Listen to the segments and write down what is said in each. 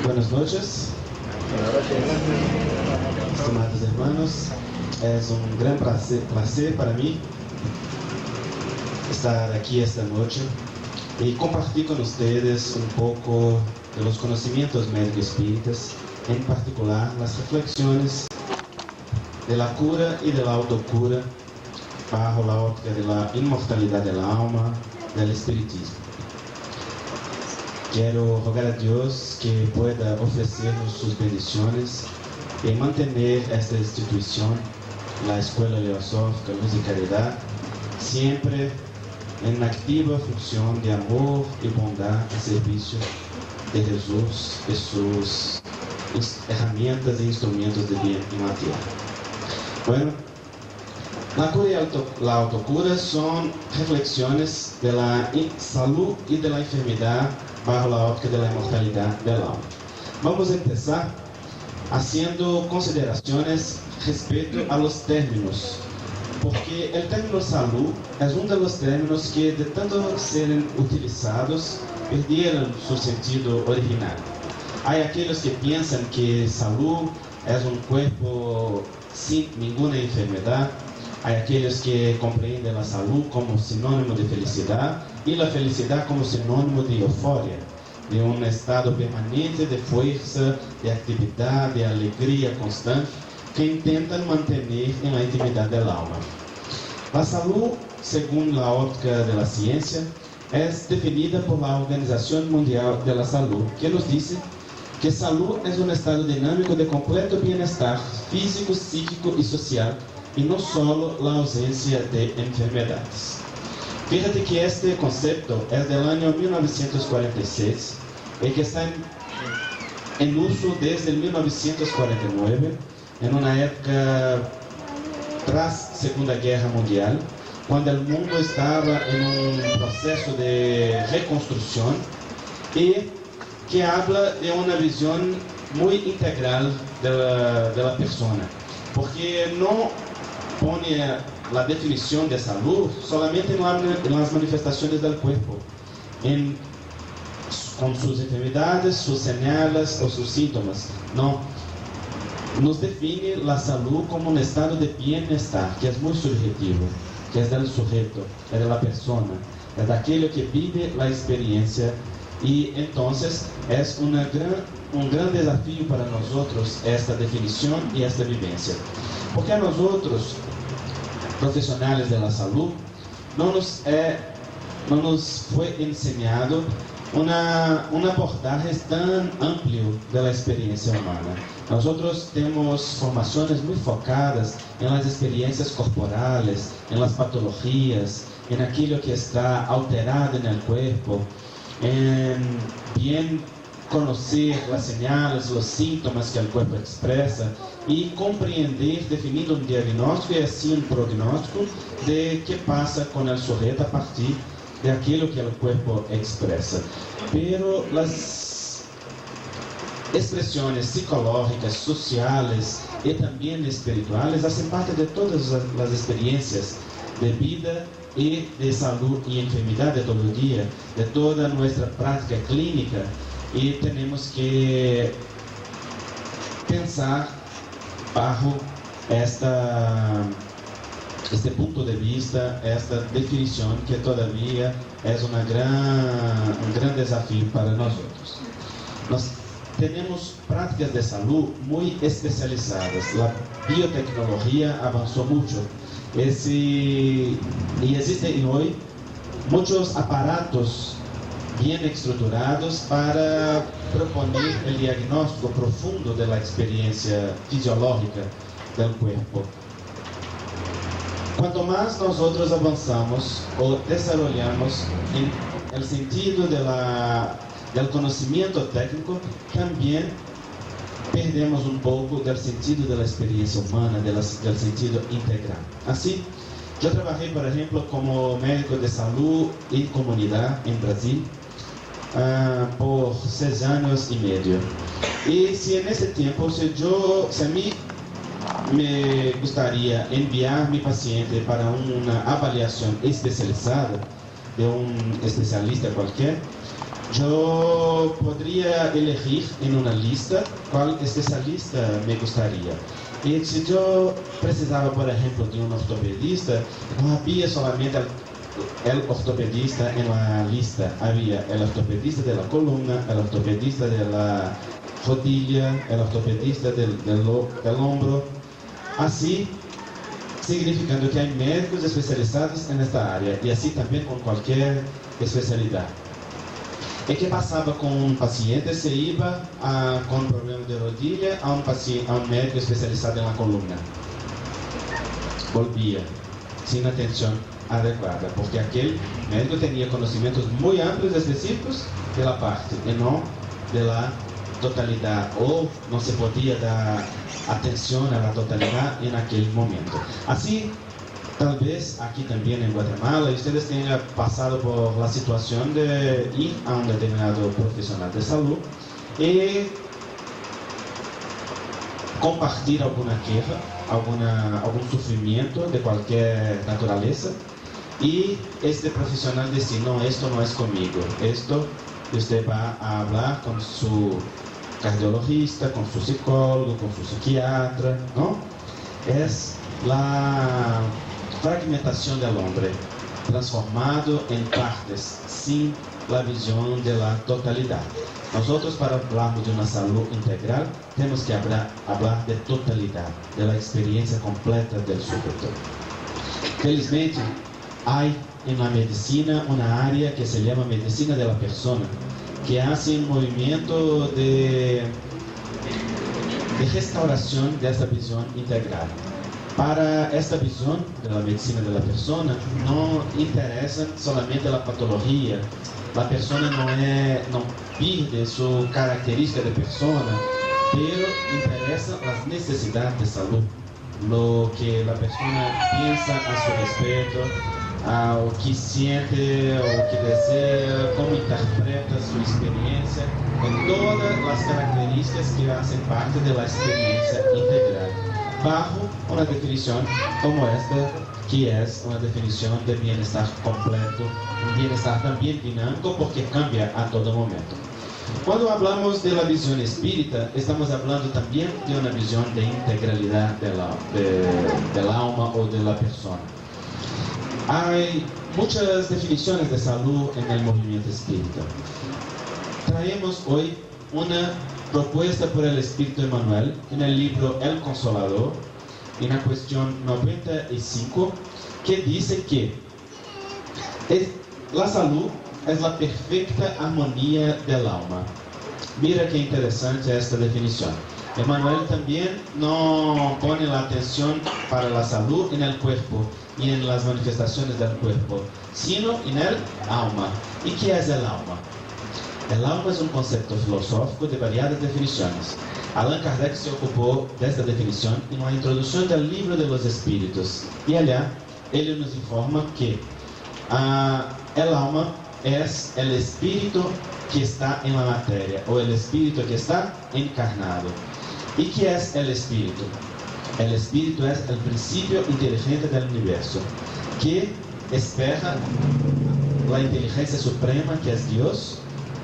Buenas noches, estimados hermanos. Es un gran placer para mí estar aquí esta noche y compartir con ustedes un poco de los conocimientos médico-espíritas, en particular las reflexiones de la cura y de la autocura bajo la óptica de la inmortalidad del alma, del espiritismo. Quiero rogar a Dios que pueda ofrecernos sus bendiciones y mantener esta institución, la Escuela Teosófica Luz y Caridad, siempre en activa función de amor y bondad al servicio de Jesús y sus herramientas e instrumentos de bien en la tierra. Bueno, la cura y la autocura son reflexiones de la salud y de la enfermedad bajo la óptica de la inmortalidad del alma. Vamos a empezar haciendo consideraciones respecto a los términos, porque el término salud es uno de los términos que, de tanto ser utilizados, perdieron su sentido original. Hay aquellos que piensan que salud es un cuerpo sin ninguna enfermedad. Hay aquellos que comprenden la salud como sinónimo de felicidad y la felicidad como sinónimo de euforia, de un estado permanente de fuerza, de actividad, de alegría constante que intentan mantener en la intimidad del alma. La salud, según la óptica de la ciencia, es definida por la Organización Mundial de la Salud, que nos dice que salud es un estado dinámico de completo bienestar físico, psíquico y social, y no solo la ausencia de enfermedades. Fíjate que este concepto es del año 1946 y que está en uso desde el 1949, en una época tras Segunda Guerra Mundial, cuando el mundo estaba en un proceso de reconstrucción y que habla de una visión muy integral de la persona, porque no pone la definición de salud solamente en las manifestaciones del cuerpo, con sus enfermedades, sus señales o sus síntomas. No, nos define la salud como un estado de bienestar, que es muy subjetivo, que es del sujeto, es de la persona, es de aquello que vive la experiencia. Y entonces es un gran desafío para nosotros esta definición y esta vivencia, porque a nosotros, profesionales de la salud, no nos fue enseñado un abordaje tan amplio de la experiencia humana. Nosotros tenemos formaciones muy focadas en las experiencias corporales, en las patologías, en aquello que está alterado en el cuerpo, en bien conocer las señales, los síntomas que el cuerpo expresa y comprender, definir un diagnóstico y así un pronóstico de qué pasa con el sujeto a partir de aquello que el cuerpo expresa. Pero las expresiones psicológicas, sociales y también espirituales hacen parte de todas las experiencias de vida y de salud y enfermedad de todo el día, de toda nuestra práctica clínica, y tenemos que pensar bajo este punto de vista, esta definición que todavía es un gran desafío para nosotros. Tenemos prácticas de salud muy especializadas. La biotecnología avanzó mucho y existen hoy muchos aparatos bien estructurados para proponer el diagnóstico profundo de la experiencia fisiológica del cuerpo. Cuanto más nosotros avanzamos o desarrollamos en el sentido del conocimiento técnico, también perdemos un poco del sentido de la experiencia humana, del sentido integral. Así, yo trabajé, por ejemplo, como médico de salud y comunidad en Brasil por 6 años y medio. Y si en ese tiempo, si a mí me gustaría enviar mi paciente para una avaliación especializada de un especialista cualquier, yo podría elegir en una lista cuál especialista me gustaría. Y si yo precisaba, por ejemplo, de un ortopedista, no había solamente el ortopedista en la lista, había el ortopedista de la columna, el ortopedista de la rodilla, el ortopedista del hombro, así significando que hay médicos especializados en esta área, y así también con cualquier especialidad. ¿Y qué pasaba con un paciente? Se iba con problemas de rodilla a un médico especializado en la columna. Volvía sin atención adecuada, porque aquel médico tenía conocimientos muy amplios y específicos de la parte, y no de la totalidad, o no se podía dar atención a la totalidad en aquel momento. Así, tal vez aquí también en Guatemala ustedes tengan pasado por la situación de ir a un determinado profesional de salud y compartir alguna queja, algún sufrimiento de cualquier naturaleza, y este profesional decir: no, esto no es conmigo, esto usted va a hablar con su cardiologista, con su psicólogo, con su psiquiatra, ¿no? Es la fragmentación del hombre, transformado en partes, sin la visión de la totalidad. Nosotros, para hablarmos de una salud integral, tenemos que hablar de totalidad, de la experiencia completa del sujeto. Felizmente, hay en la medicina una área que se llama medicina de la persona, que hace un movimiento de restauración de esta visión integral. Para esta visión de la medicina de la persona, no interesa solamente la patología. La persona no pierde su característica de persona, pero interesa las necesidades de salud, lo que la persona piensa a su respecto, o que siente, o que desea, cómo interpreta su experiencia, con todas las características que hacen parte de la experiencia integral, bajo una definición como esta, que es una definición de bienestar completo, un bienestar también dinámico, porque cambia a todo momento. Cuando hablamos de la visión espírita, estamos hablando también de una visión de integralidad del alma o de la persona. Hay muchas definiciones de salud en el movimiento espírita. Traemos hoy una propuesta por el Espíritu Emmanuel en el libro El Consolador, en la cuestión 95, que dice que la salud es la perfecta armonía del alma. Mira qué interesante esta definición. Emmanuel también no pone la atención para la salud en el cuerpo y en las manifestaciones del cuerpo, sino en el alma. ¿Y qué es el alma? El alma es un concepto filosófico de variadas definiciones. Allan Kardec se ocupó de esta definición en la introducción del libro de los espíritus, y allá él nos informa que el alma es el espíritu que está en la materia, o el espíritu que está encarnado. ¿Y qué es el espíritu? El espíritu es el principio inteligente del universo, que espera la inteligencia suprema, que es Dios,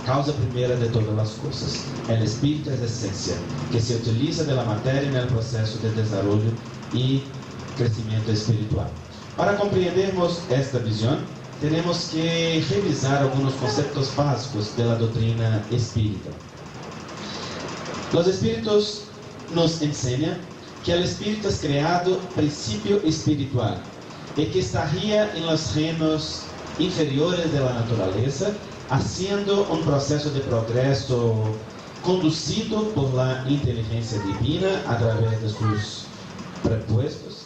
causa primera de todas las cosas. El espíritu es esencia, que se utiliza de la materia en el proceso de desarrollo y crecimiento espiritual. Para comprendermos esta visión, tenemos que revisar algunos conceptos básicos de la doctrina espírita. Los espíritus nos enseñan que el espíritu es creado principio espiritual y que estaría en los reinos inferiores de la naturaleza, haciendo un proceso de progreso conducido por la inteligencia divina a través de sus prepuestos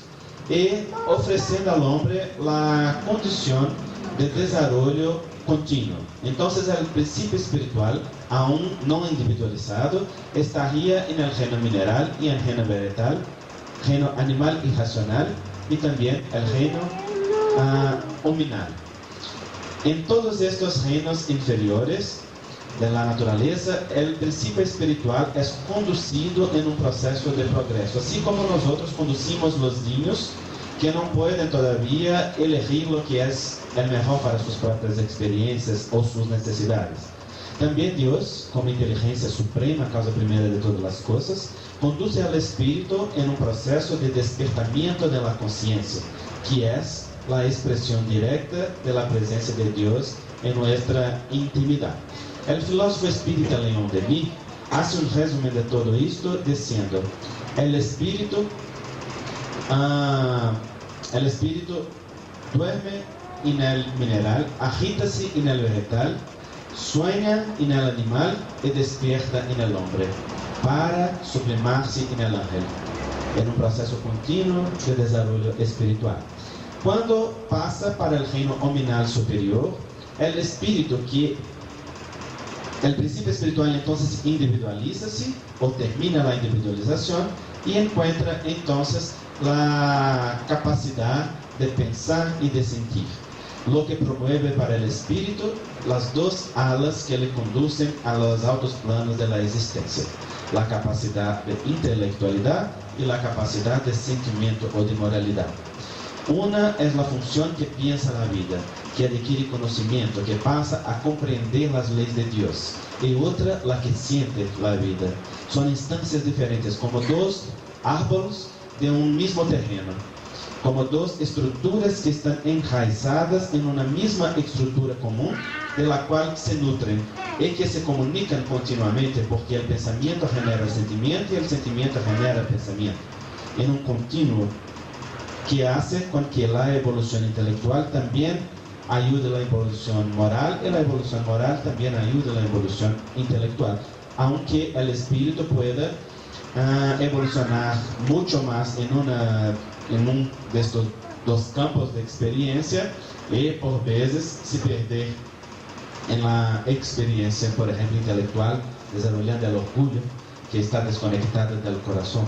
y ofreciendo al hombre la condición de desarrollo continuo. Entonces el principio espiritual, aún no individualizado, estaría en el reino mineral y el reino vegetal, reino animal y racional, y también el reino hominal. En todos estos reinos inferiores de la naturaleza, el principio espiritual es conducido en un proceso de progreso, así como nosotros conducimos los niños que no pueden todavía elegir lo que es el mejor para sus propias experiencias o sus necesidades. También Dios, como inteligencia suprema, causa primera de todas las cosas, conduce al espíritu en un proceso de despertamiento de la conciencia, que es la expresión directa de la presencia de Dios en nuestra intimidad. El filósofo espírita Leon Denis hace un resumen de todo esto diciendo: el espíritu duerme en el mineral, agítase en el vegetal, sueña en el animal y despierta en el hombre, para sublimarse en el ángel, en un proceso continuo de desarrollo espiritual. Cuando pasa para el reino nominal superior, el principio espiritual entonces individualiza-se o termina la individualización y encuentra entonces la capacidad de pensar y de sentir, lo que promueve para el espíritu las dos alas que le conducen a los altos planos de la existencia: la capacidad de intelectualidad y la capacidad de sentimiento o de moralidad. Una es la función que piensa la vida, que adquiere conocimiento, que pasa a comprender las leyes de Dios, y otra la que siente la vida. Son instancias diferentes, como dos árboles de un mismo terreno, como dos estructuras que están enraizadas en una misma estructura común, de la cual se nutren y que se comunican continuamente, porque el pensamiento genera el sentimiento y el sentimiento genera el pensamiento, en un continuo que hace con que la evolución intelectual también ayude a la evolución moral, y la evolución moral también ayuda a la evolución intelectual, aunque el espíritu pueda evolucionar mucho más en un de estos dos campos de experiencia, y por veces se perder en la experiencia, por ejemplo, intelectual, desarrollando el orgullo que está desconectado del corazón.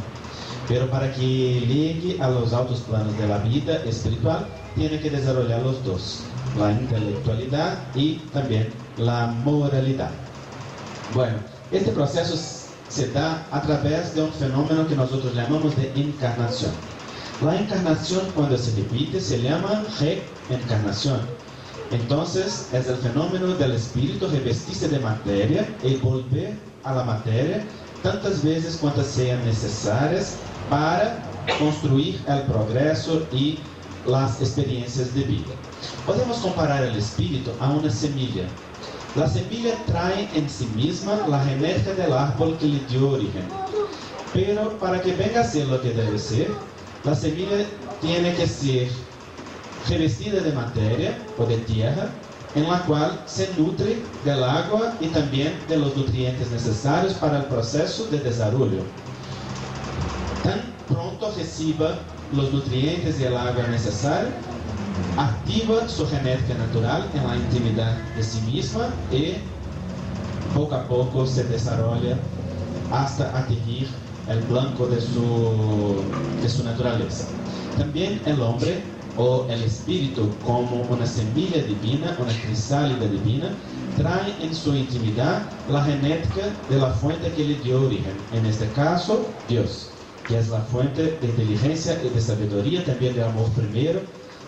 Pero para que llegue a los altos planos de la vida espiritual, tiene que desarrollar los dos: la intelectualidad y también la moralidad. Bueno, este proceso se da a través de un fenómeno que nosotros llamamos de encarnación. La encarnación, cuando se repite, se llama reencarnación. Entonces, es el fenómeno del espíritu revestirse de materia y volver a la materia tantas veces cuantas sean necesarias para construir el progreso y las experiencias de vida. Podemos comparar el espíritu a una semilla. La semilla trae en sí misma la genética del árbol que le dio origen. Pero para que venga a ser lo que debe ser, la semilla tiene que ser revestida de materia o de tierra, en la cual se nutre del agua y también de los nutrientes necesarios para el proceso de desarrollo. Tan pronto reciba los nutrientes y el agua necesaria, activa su genética natural en la intimidad de sí misma y poco a poco se desarrolla hasta adquirir el blanco de su naturaleza. También el hombre o el espíritu, como una semilla divina, una crisálida divina, trae en su intimidad la genética de la fuente que le dio origen, en este caso Dios, que es la fuente de inteligencia y de sabiduría, también de amor primero,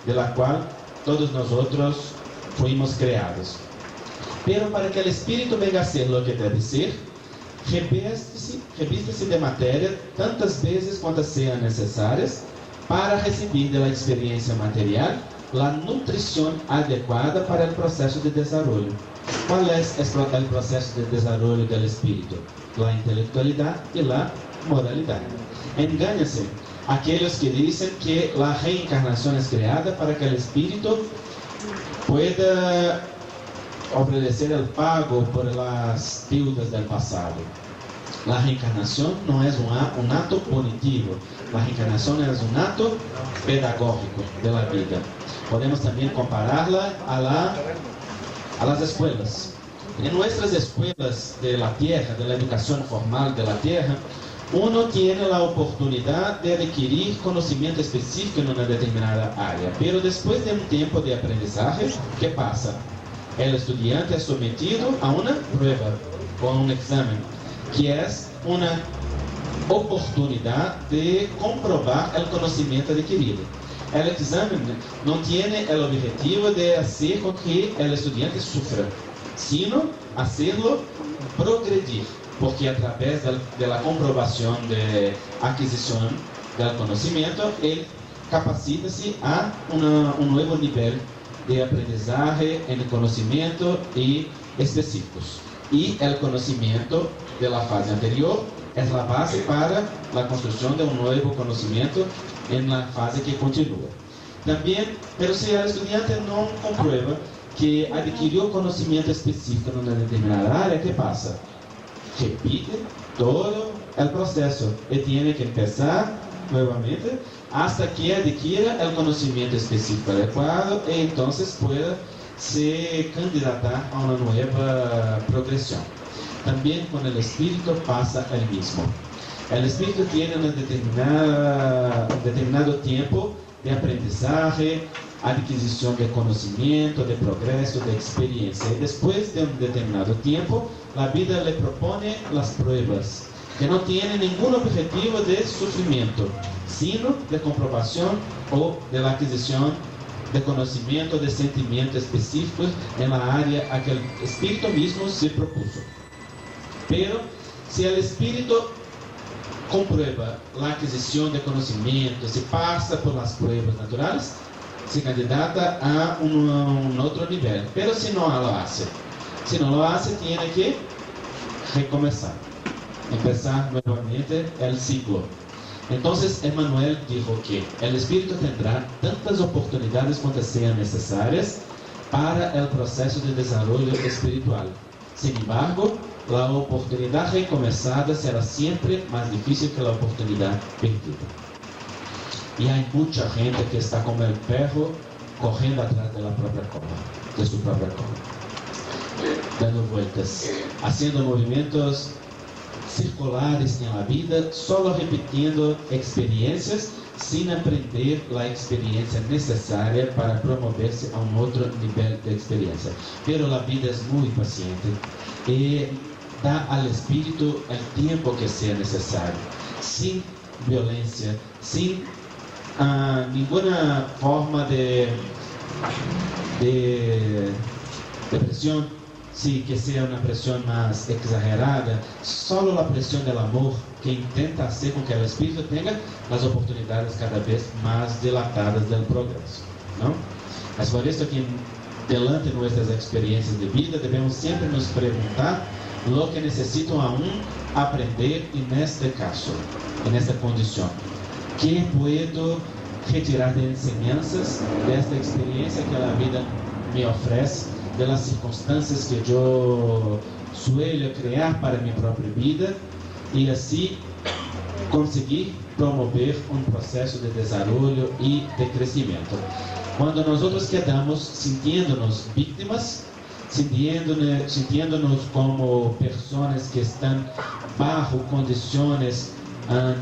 de la cual todos nosotros fuimos creados. Pero para que el espíritu venga a ser lo que debe ser, revístese de materia tantas veces cuantas sean necesarias para recibir de la experiencia material la nutrición adecuada para el proceso de desarrollo. ¿Cuál es el proceso de desarrollo del espíritu? La intelectualidad y la moralidad. Engáñense aquellos que dicen que la reencarnación es creada para que el espíritu pueda obedecer el pago por las deudas del pasado. La reencarnación no es un acto punitivo, la reencarnación es un acto pedagógico de la vida. Podemos también compararla a las escuelas. En nuestras escuelas de la tierra, de la educación formal de la tierra, uno tiene la oportunidad de adquirir conocimiento específico en una determinada área, pero después de un tiempo de aprendizaje, ¿qué pasa? El estudiante es sometido a una prueba o a un examen, que es una oportunidad de comprobar el conocimiento adquirido. El examen no tiene el objetivo de hacer con que el estudiante sufra, sino hacerlo progredir, porque a través de la comprobación de adquisición del conocimiento, él capacita-se a un nuevo nivel de aprendizaje en el conocimiento y específicos. Y el conocimiento de la fase anterior es la base para la construcción de un nuevo conocimiento en la fase que continúa. También, pero si el estudiante no comprueba que adquirió conocimiento específico en una determinada área, ¿qué pasa? Repite todo el proceso y tiene que empezar nuevamente hasta que adquiera el conocimiento específico adecuado y entonces pueda se candidatar a una nueva progresión. También con el espíritu pasa el mismo. El espíritu tiene un determinado tiempo de aprendizaje, adquisición de conocimiento, de progreso, de experiencia. Y después de un determinado tiempo, la vida le propone las pruebas, que no tienen ningún objetivo de sufrimiento, sino de comprobación o de la adquisición de conocimiento, de sentimientos específicos en la área a que el espíritu mismo se propuso. Pero si el espíritu comprueba la adquisición de conocimiento, se pasa por las pruebas naturales, se candidata a un otro nivel. Pero si no lo hace, tiene que recomenzar, empezar nuevamente el ciclo. Entonces Emmanuel dijo que el espíritu tendrá tantas oportunidades cuantas sean necesarias para el proceso de desarrollo espiritual. Sin embargo, la oportunidad recomenzada será siempre más difícil que la oportunidad perdida. Y hay mucha gente que está como el perro corriendo atrás de su propia cola, dando vueltas, haciendo movimientos circulares en la vida, solo repitiendo experiencias sin aprender la experiencia necesaria para promoverse a un otro nivel de experiencia. Pero la vida es muy paciente y da al espíritu el tiempo que sea necesario, sin violencia, sin ninguna forma de presión, sí, que sea una presión más exagerada, solo la presión del amor que intenta hacer con que el espíritu tenga las oportunidades cada vez más dilatadas del progreso, ¿no? Es por esto que delante de nuestras experiencias de vida debemos siempre nos preguntar lo que necesito aún aprender en este caso, en esta condición. ¿Qué puedo retirar de enseñanzas de esta experiencia que la vida me ofrece, de las circunstancias que yo suelo crear para mi propia vida, y así conseguir promover un proceso de desarrollo y de crecimiento? Cuando nosotros quedamos sintiéndonos víctimas, sintiéndonos como personas que están bajo condiciones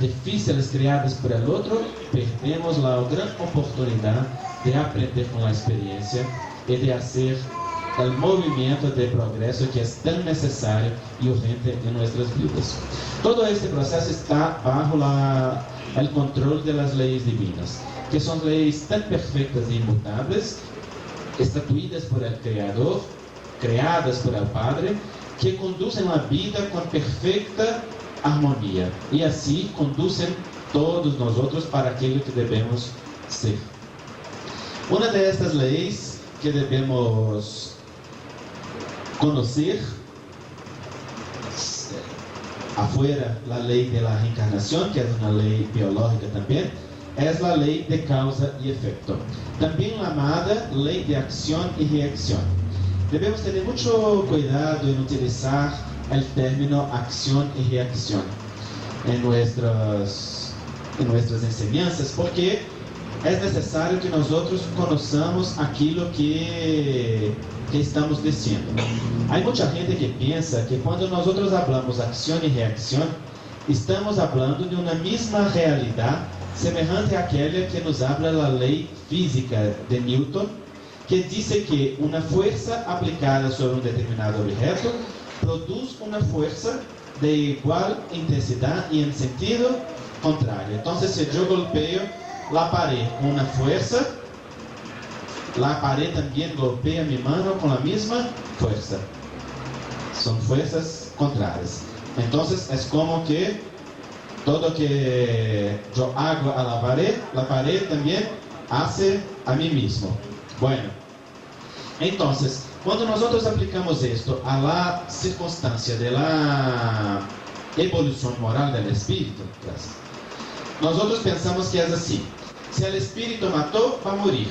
difíciles creadas por el otro, perdemos la gran oportunidad de aprender con la experiencia y de hacer el movimiento de progreso que es tan necesario y urgente en nuestras vidas. Todo este proceso está bajo el control de las leyes divinas, que son leyes tan perfectas e inmutables, estatuidas por el Creador, creadas por el Padre, que conducen la vida con perfecta armonía y así conducen todos nosotros para aquello que debemos ser. Una de estas leyes que debemos conocer, afuera la ley de la reencarnación, que es una ley biológica también, es la ley de causa y efecto, también llamada ley de acción y reacción. Debemos tener mucho cuidado en utilizar el término acción y reacción en nuestras enseñanzas, porque es necesario que nosotros conozcamos aquello que estamos diciendo. Hay mucha gente que piensa que cuando nosotros hablamos acción y reacción, estamos hablando de una misma realidad semejante a aquella que nos habla la ley física de Newton, que dice que una fuerza aplicada sobre un determinado objeto produce una fuerza de igual intensidad y en sentido contrario. Entonces, si yo golpeo la pared con una fuerza, la pared también golpea mi mano con la misma fuerza. Son fuerzas contrarias. Entonces es como que todo que yo hago a la pared también hace a mí mismo. Bueno, entonces, cuando nosotros aplicamos esto a la circunstancia de la evolución moral del espíritu, nosotros pensamos que es así. Si el espíritu mató, va a morir.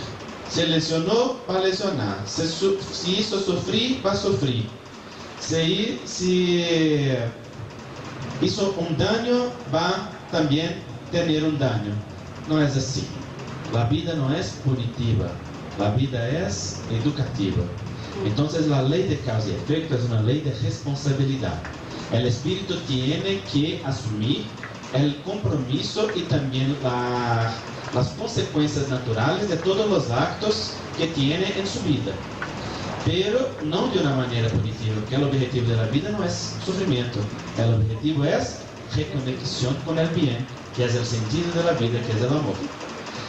Si lesionó, va a lesionar. Si hizo sufrir, va a sufrir. Si hizo un daño, va también a tener un daño. No es así. La vida no es punitiva, la vida es educativa. Entonces la ley de causa y efecto es una ley de responsabilidad. El espíritu tiene que asumir el compromiso y también las consecuencias naturales de todos los actos que tiene en su vida. Pero no de una manera punitiva, porque el objetivo de la vida no es sufrimiento. El objetivo es reconexión con el bien, que es el sentido de la vida, que es el amor.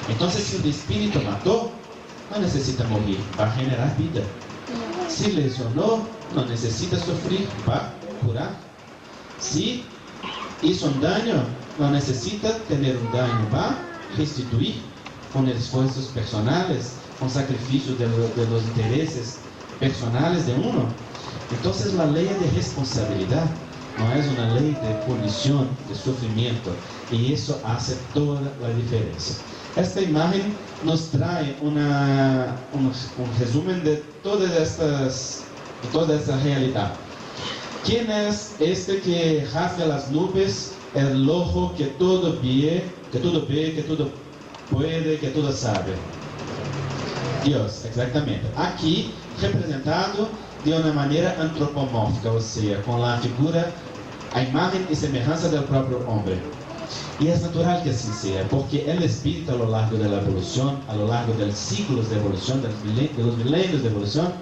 Entonces, si el espíritu mató, no necesita morir, va a generar vida. Si lesionó, no necesita sufrir, va a curar. Si hizo un daño, no necesita tener un daño, va a restituir con esfuerzos personales, con sacrificios de los intereses personales de uno. Entonces la ley es de responsabilidad, no es una ley de punición, de sufrimiento, y eso hace toda la diferencia. Esta imagen nos trae un resumen de toda esta realidad. ¿Quién es este que rasga las nubes, el ojo que todo ve, que todo puede, que todo sabe? Dios, exactamente. Aquí representado de una manera antropomórfica, o sea, con la figura, a imagen y semejanza del propio hombre. Y es natural que así sea, porque el espíritu a lo largo de la evolución, a lo largo de los siglos de evolución, de los milenios de evolución,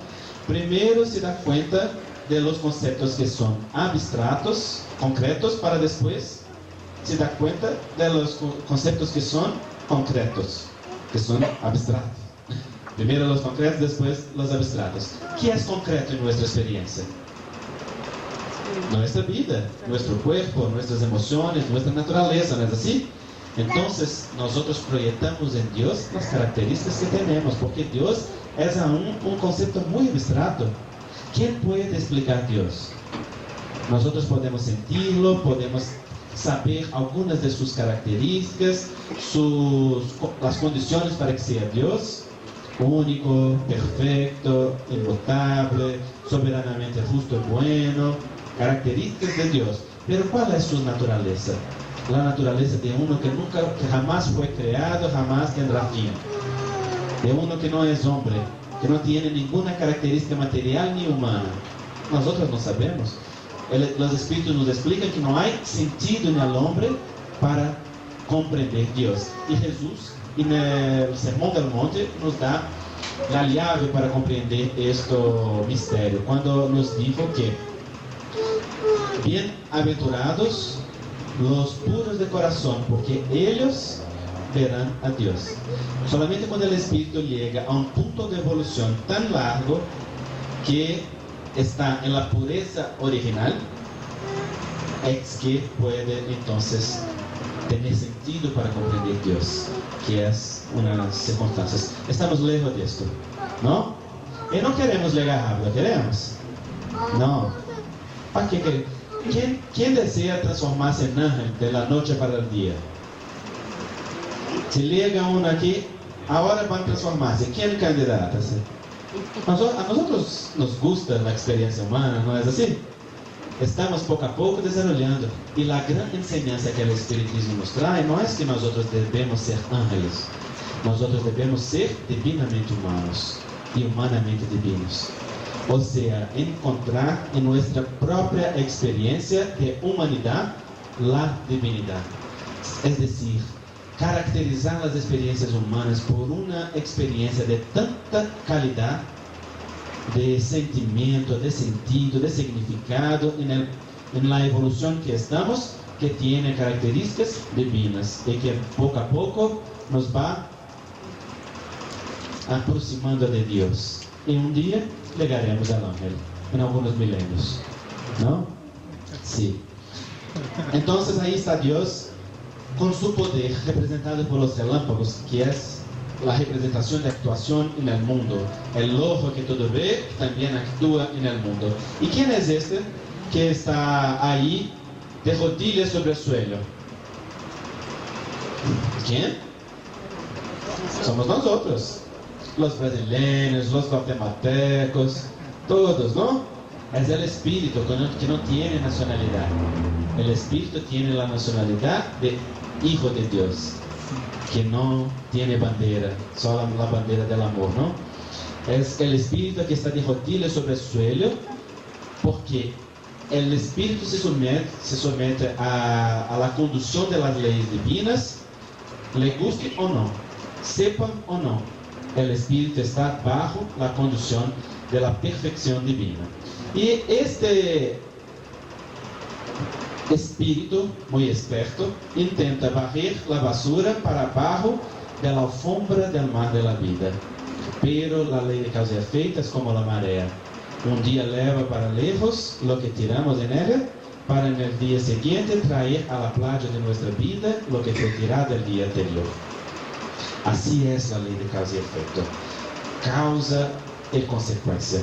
primero se da cuenta de los conceptos que son abstractos, concretos, para después se da cuenta de los conceptos que son concretos, que son abstractos. Primero los concretos, después los abstractos. ¿Qué es concreto en nuestra experiencia? Nuestra vida, nuestro cuerpo, nuestras emociones, nuestra naturaleza, ¿no es así? Entonces, nosotros proyectamos en Dios las características que tenemos, porque Dios es aún un concepto muy abstracto. ¿Quién puede explicar Dios? Nosotros podemos sentirlo, podemos saber algunas de sus características, las condiciones para que sea Dios, único, perfecto, inmutable, soberanamente justo y bueno, características de Dios. Pero ¿cuál es su naturaleza? La naturaleza de uno que jamás fue creado, jamás tendrá fin. De uno que no es hombre, que no tiene ninguna característica material ni humana. Nosotros no sabemos. Los espíritus nos explican que no hay sentido en el hombre para comprender Dios. Y Jesús, en el Sermón del Monte, nos da la llave para comprender este misterio, cuando nos dijo que bienaventurados los puros de corazón, porque ellos verán a Dios. Solamente cuando el espíritu llega a un punto de evolución tan largo que está en la pureza original, es que puede entonces tener sentido para comprender Dios, que es unas circunstancias. Estamos lejos de esto, ¿no? Y no queremos llegar rápido, ¿queremos? No. ¿Para qué queremos? ¿Quién desea transformarse en ángel de la noche para el día? Si llega uno aquí, ahora van a transformarse. ¿Quién candidata? A nosotros nos gusta la experiencia humana, ¿no es así? Estamos poco a poco desarrollando. Y la gran enseñanza que el espiritismo nos trae no es que nosotros debemos ser ángeles. Nosotros debemos ser divinamente humanos y humanamente divinos. O sea, encontrar en nuestra propia experiencia de humanidad la divinidad. Es decir, caracterizar las experiencias humanas por una experiencia de tanta calidad, de sentimiento, de sentido, de significado en la evolución que estamos, que tiene características divinas y que poco a poco nos va aproximando de Dios. Y un día llegaremos al ángel, en algunos milenios. ¿No? Sí. Entonces ahí está Dios con su poder representado por los relámpagos, que es la representación de actuación en el mundo. El ojo que todo ve también actúa en el mundo. ¿Y quién es este que está ahí de rodillas sobre el suelo? ¿Quién? Somos nosotros, los brasileños, los guatemaltecos, todos, ¿no? Es el espíritu que no tiene nacionalidad. El espíritu tiene la nacionalidad de hijo de Dios, que no tiene bandera, solo la bandera del amor, ¿no? Es el espíritu que está de rodillas sobre el suelo, porque el espíritu se somete a la conducción de las leyes divinas, le guste o no, sepan o no, el espíritu está bajo la conducción de la perfección divina. Y este espíritu muy experto intenta barrer la basura para abajo de la alfombra del mar de la vida. Pero la ley de causa y efecto es como la marea. Un día leva para lejos lo que tiramos en ella, para en el día siguiente traer a la playa de nuestra vida lo que fue tirado el día anterior. Así es la ley de causa y efecto. Causa y consecuencia.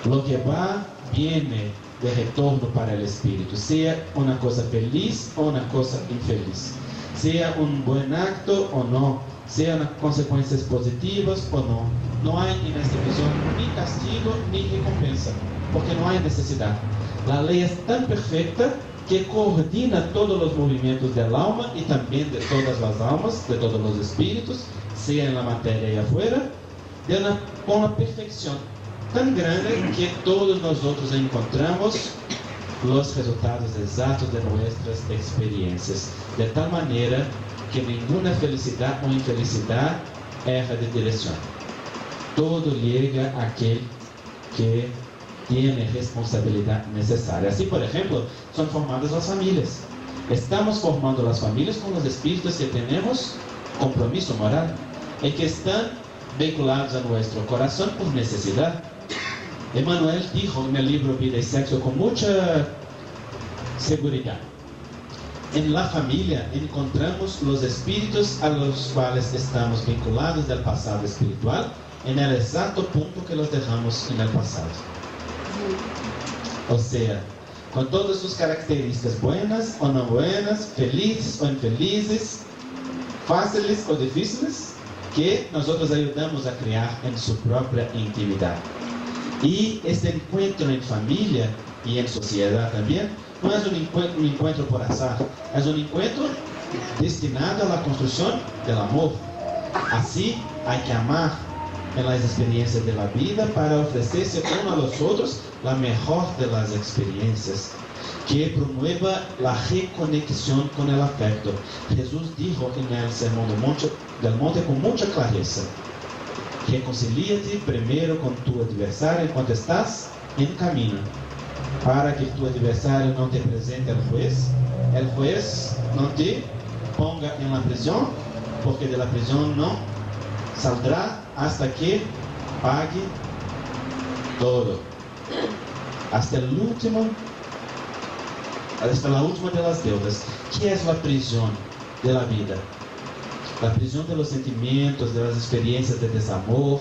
Lo que va, viene de retorno para el espíritu, sea una cosa feliz o una cosa infeliz, sea un buen acto o no, sean consecuencias positivas o no. No hay en esta visión ni castigo ni recompensa, porque no hay necesidad. La ley es tan perfecta que coordina todos los movimientos del alma y también de todas las almas, de todos los espíritus, sea en la materia y afuera, con la perfección tan grande que todos nosotros encontramos los resultados exactos de nuestras experiencias, de tal manera que ninguna felicidad o infelicidad erra de dirección. Todo llega a aquel que tiene responsabilidad necesaria. Así, por ejemplo, son formadas las familias. Estamos formando las familias con los espíritus que tenemos compromiso moral y que están vinculados a nuestro corazón por necesidad. Emmanuel dijo en el libro Vida y Sexo con mucha seguridad: en la familia encontramos los espíritus a los cuales estamos vinculados del pasado espiritual en el exacto punto que los dejamos en el pasado. O sea, con todas sus características buenas o no buenas, felices o infelizes, fáciles o difíciles, que nosotros ayudamos a crear en su propia intimidad. Y este encuentro en familia y en sociedad también no es un encuentro por azar, es un encuentro destinado a la construcción del amor. Así hay que amar en las experiencias de la vida para ofrecerse uno a los otros la mejor de las experiencias, que promueva la reconexión con el afecto. Jesús dijo en el Sermón del Monte con mucha clareza: reconcilíate primero con tu adversario enquanto estás en camino, para que tu adversario no te presente al juez, el juez no te ponga en la prisión, porque de la prisión no saldrá hasta que pague todo, hasta la última de las deudas. ¿Qué es la prisión de la vida? La prisión de los sentimientos, de las experiencias de desamor,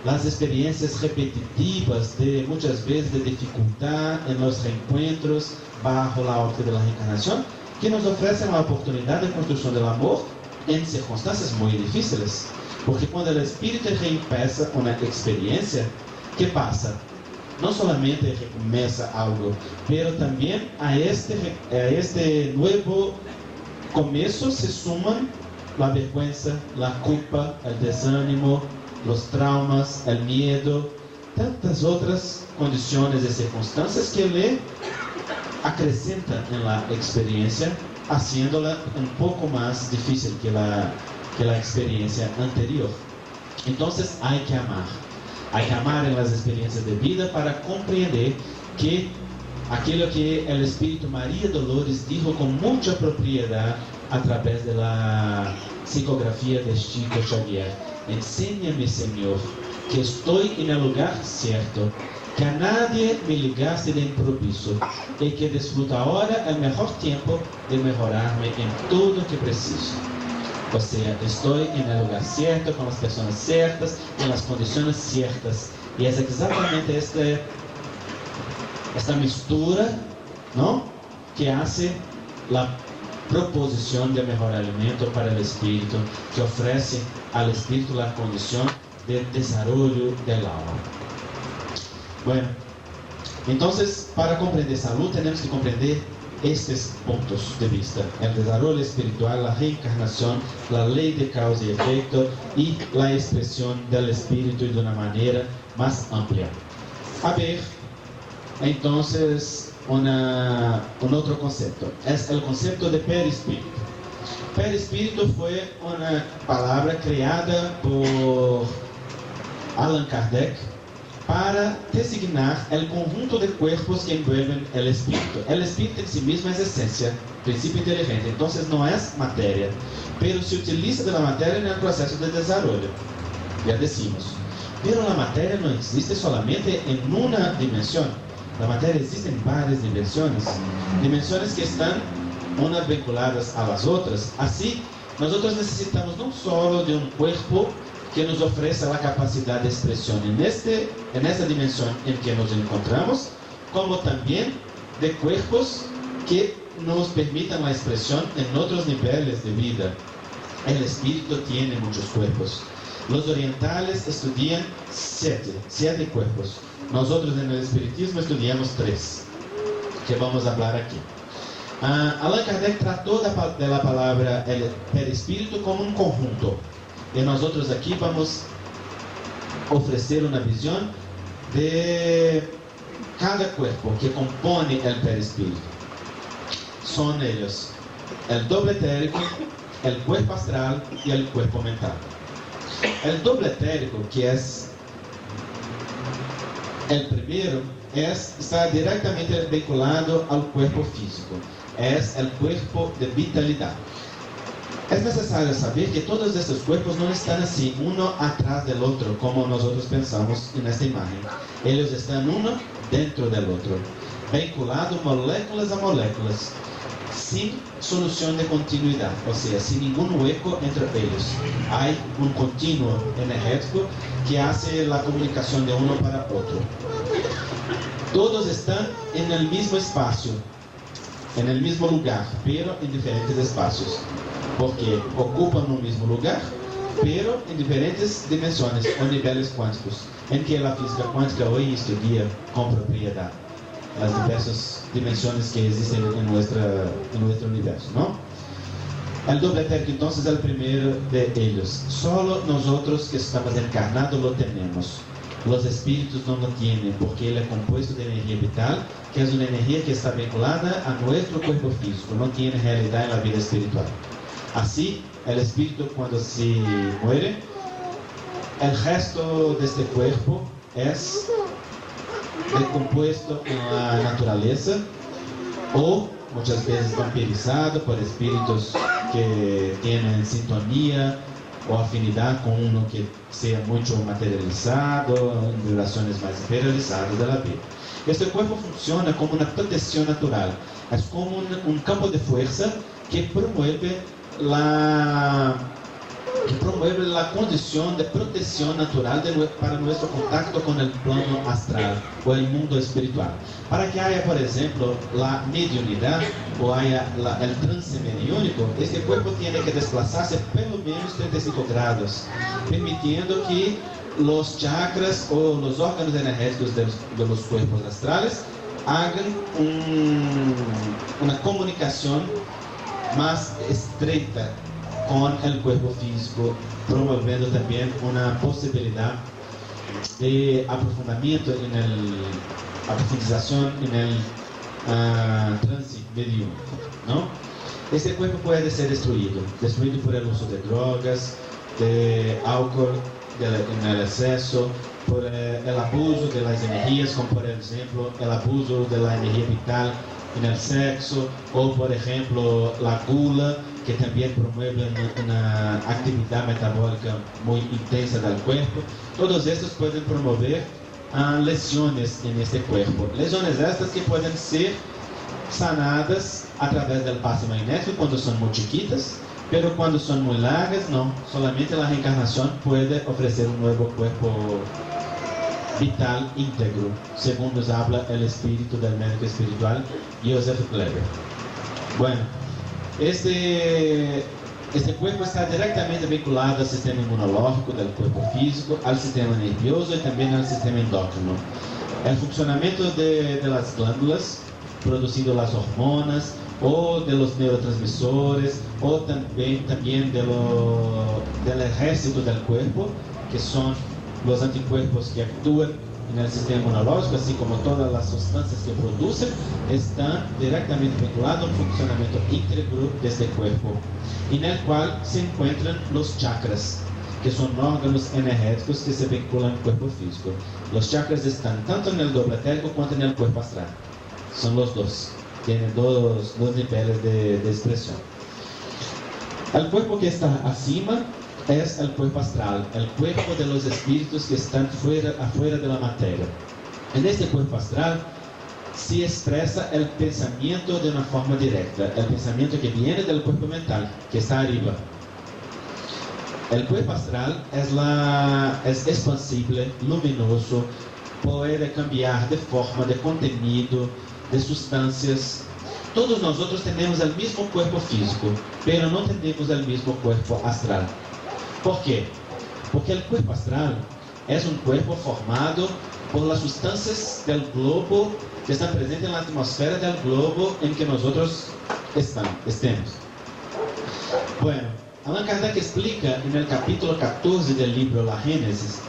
las experiencias repetitivas de muchas veces de dificultad en los reencuentros bajo la óptica de la reencarnación, que nos ofrecen la oportunidad de construcción del amor en circunstancias muy difíciles. Porque cuando el espíritu reempieza una experiencia, ¿qué pasa? No solamente recomienza algo, pero también a este nuevo comienzo se suman la vergüenza, la culpa, el desánimo, los traumas, el miedo, tantas otras condiciones y circunstancias que le acrescentan en la experiencia, haciéndola un poco más difícil que la experiencia anterior. Entonces hay que amar en las experiencias de vida para comprender que aquello que el Espíritu María Dolores dijo con mucha propiedad a través de la psicografía de Chico Xavier: enséñame, Señor, que estoy en el lugar cierto, que a nadie me ligasse de improviso e que desfruto agora o melhor tempo de melhorar-me em tudo que preciso. Ou seja, estou no lugar certo, com as pessoas certas, em as condições certas. E é exatamente esta mistura, não? Que hace a proposição de melhoramento para o espírito, que oferece ao espírito a condição de desarrollo del alma. Bueno, entonces, para compreender salud, tenemos que comprender estes puntos de vista: el desarrollo espiritual, la reencarnación, la ley de causa y efecto y la expresión del espíritu de una manera más amplia. A ver, entonces, un otro concepto, es el concepto de perispíritu. Perispíritu fue una palabra creada por Allan Kardec para designar el conjunto de cuerpos que envuelven el espíritu. El espíritu en sí mismo es esencia, principio inteligente, entonces no es materia, pero se utiliza de la materia en el proceso de desarrollo, ya decimos. Pero la materia no existe solamente en una dimensión. La materia existe en varias dimensiones que están unas vinculadas a las otras. Así, nosotros necesitamos no solo de un cuerpo que nos ofrece la capacidad de expresión en esta dimensión en que nos encontramos, como también de cuerpos que nos permitan la expresión en otros niveles de vida. El espíritu tiene muchos cuerpos. Los orientales estudian siete cuerpos. Nosotros en el espiritismo estudiamos 3, que vamos a hablar aquí. Allan Kardec trató de la palabra el perispíritu como un conjunto. E nós outros aqui vamos oferecer uma visão de cada cuerpo que compõe o perispírito. São eles o doble etérico, o cuerpo astral e o cuerpo mental. O doble etérico, que é o primeiro, está diretamente vinculado ao cuerpo físico. É o cuerpo de vitalidade. É necessário saber que todos esses corpos não estão assim, um atrás do outro, como nós pensamos nesta imagem. Eles estão um dentro do outro, vinculados moléculas a moléculas, sem solução de continuidade, ou seja, sem nenhum eco entre eles. Há contínuo energético que faz a comunicação de um para outro. Todos estão no mesmo espaço, no mesmo lugar, pero em diferentes espaços. Porque ocupam no mesmo lugar, pero em diferentes dimensões ou níveis quânticos, em que a física quântica hoje estudia com propriedade as diversas dimensões que existem em nosso universo, não? O doble etérico, então, é o primeiro de eles. Solo nós que estamos encarnados lo temos. Os espíritos não lo têm, porque ele é composto de energia vital, que é uma energia que está vinculada a nosso corpo físico, não tem realidade na vida espiritual. Así, el espíritu cuando se muere, el resto de este cuerpo es decompuesto en la naturaleza o muchas veces vampirizado por espíritus que tienen sintonía o afinidad con uno que sea mucho materializado, en vibraciones más imperializadas de la vida. Este cuerpo funciona como una protección natural, es como un campo de fuerza que promueve la condición de protección natural para nuestro contacto con el plano astral o el mundo espiritual. Para que haya, por ejemplo, la mediunidad o haya el trance mediúnico, este cuerpo tiene que desplazarse pelo menos 35 grados, permitiendo que los chakras o los órganos energéticos de los cuerpos astrales hagan una comunicación más estreita con el cuerpo físico, promoviendo también una posibilidad de aprofundización en el trance mediúnico, ¿no? Este cuerpo puede ser destruido por el uso de drogas, de alcohol, en el exceso, por el abuso de las energías, como por ejemplo el abuso de la energía vital en el sexo, o por ejemplo la gula, que también promueve una actividad metabólica muy intensa del cuerpo. Todos estos pueden promover lesiones en este cuerpo. Lesiones estas que pueden ser sanadas a través del pase magnético cuando son muy chiquitas, pero cuando son muy largas, no. Solamente la reencarnación puede ofrecer un nuevo cuerpo vital íntegro, según nos habla el espíritu del médico espiritual Joseph Kleber. Bueno, este cuerpo está directamente vinculado al sistema inmunológico del cuerpo físico, al sistema nervioso y también al sistema endócrino. El funcionamiento de las glándulas, produciendo las hormonas, o de los neurotransmisores, o también del ejército del cuerpo, que son los anticuerpos que actúan en el sistema inmunológico, así como todas las sustancias que producen, están directamente vinculados al funcionamiento íntegro de este cuerpo, en el cual se encuentran los chakras, que son órganos energéticos que se vinculan al cuerpo físico. Los chakras están tanto en el globo etérico cuanto en el cuerpo astral. Son los dos. Tienen dos niveles de expresión. El cuerpo que está acima es el cuerpo astral, el cuerpo de los espíritus que están afuera de la materia. En este cuerpo astral se expresa el pensamiento de una forma directa, el pensamiento que viene del cuerpo mental, que está arriba. El cuerpo astral es expansible, luminoso, puede cambiar de forma, de contenido, de sustancias. Todos nosotros tenemos el mismo cuerpo físico, pero no tenemos el mismo cuerpo astral. ¿Por qué? Porque el cuerpo astral es un cuerpo formado por las sustancias del globo que están presentes en la atmósfera del globo en que nosotros estemos. Bueno, Allan Kardec explica en el capítulo 14 del libro La Génesis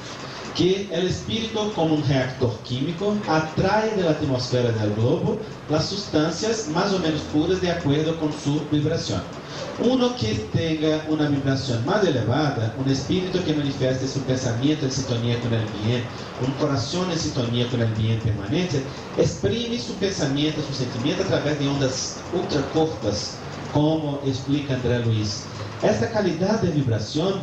que el espíritu, como un reactor químico, atrae de la atmósfera del globo las sustancias más o menos puras de acuerdo con su vibración. Uno que tenga una vibración más elevada, un espíritu que manifieste su pensamiento en sintonía con el bien, un corazón en sintonía con el bien permanente, exprime su pensamiento, su sentimiento a través de ondas ultracortas, como explica André Luiz. Esta calidad de vibración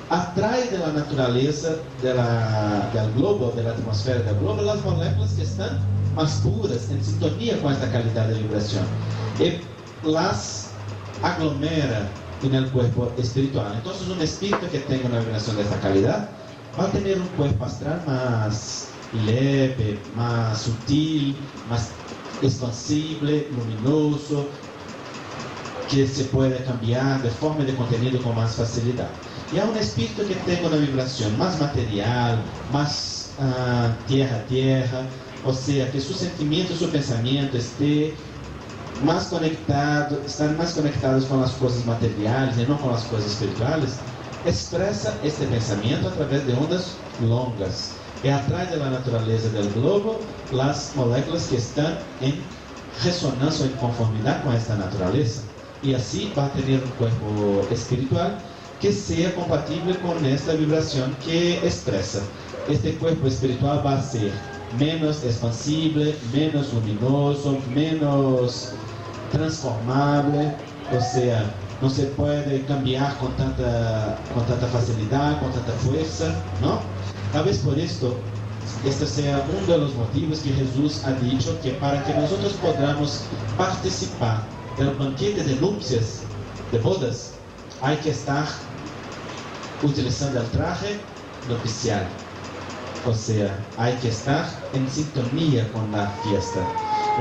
atrae de la naturaleza del globo, de la atmósfera del globo, las moléculas que están más puras, en sintonía con esta calidad de vibración, y las aglomera en el cuerpo espiritual. Entonces, un espíritu que tenga una vibración de esta calidad va a tener un cuerpo astral más leve, más sutil, más expansible, luminoso, que se puede cambiar de forma y de contenido con más facilidad. Y a un espíritu que tenga una vibración más material, más tierra, o sea, que su sentimiento y su pensamiento estén más conectados con las cosas materiales y no con las cosas espirituales, expresa este pensamiento a través de ondas longas que atrae de la naturaleza del globo las moléculas que están en resonancia o en conformidad con esta naturaleza, y así va a tener un cuerpo espiritual que sea compatible con esta vibración que expresa. Este cuerpo espiritual va a ser menos expansible, menos luminoso, menos transformable, o sea, no se puede cambiar con tanta facilidad, con tanta fuerza, ¿no? Tal vez por esto, este sea uno de los motivos que Jesús ha dicho que para que nosotros podamos participar del banquete de nupcias, de bodas, hay que estar utilizando el traje nupcial. O sea, hay que estar en sintonía con la fiesta.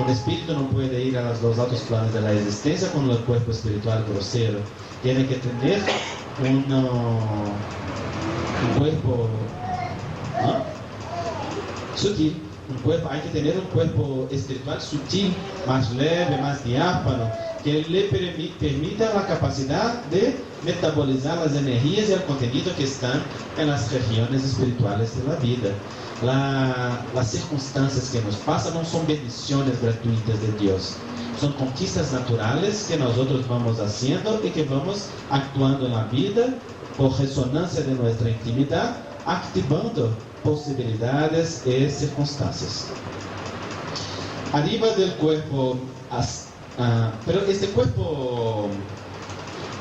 Un espíritu no puede ir a los dos altos planos de la existencia con el cuerpo espiritual grosero. Tiene que tener un cuerpo sutil. Hay que tener un cuerpo espiritual sutil, más leve, más diáfano, que le permita la capacidad de metabolizar las energías y el contenido que están en las regiones espirituales de la vida. Las circunstancias que nos pasan no son bendiciones gratuitas de Dios, son conquistas naturales que nosotros vamos haciendo y que vamos actuando en la vida por resonancia de nuestra intimidad, activando posibilidades y circunstancias. Arriba del cuerpo, pero este cuerpo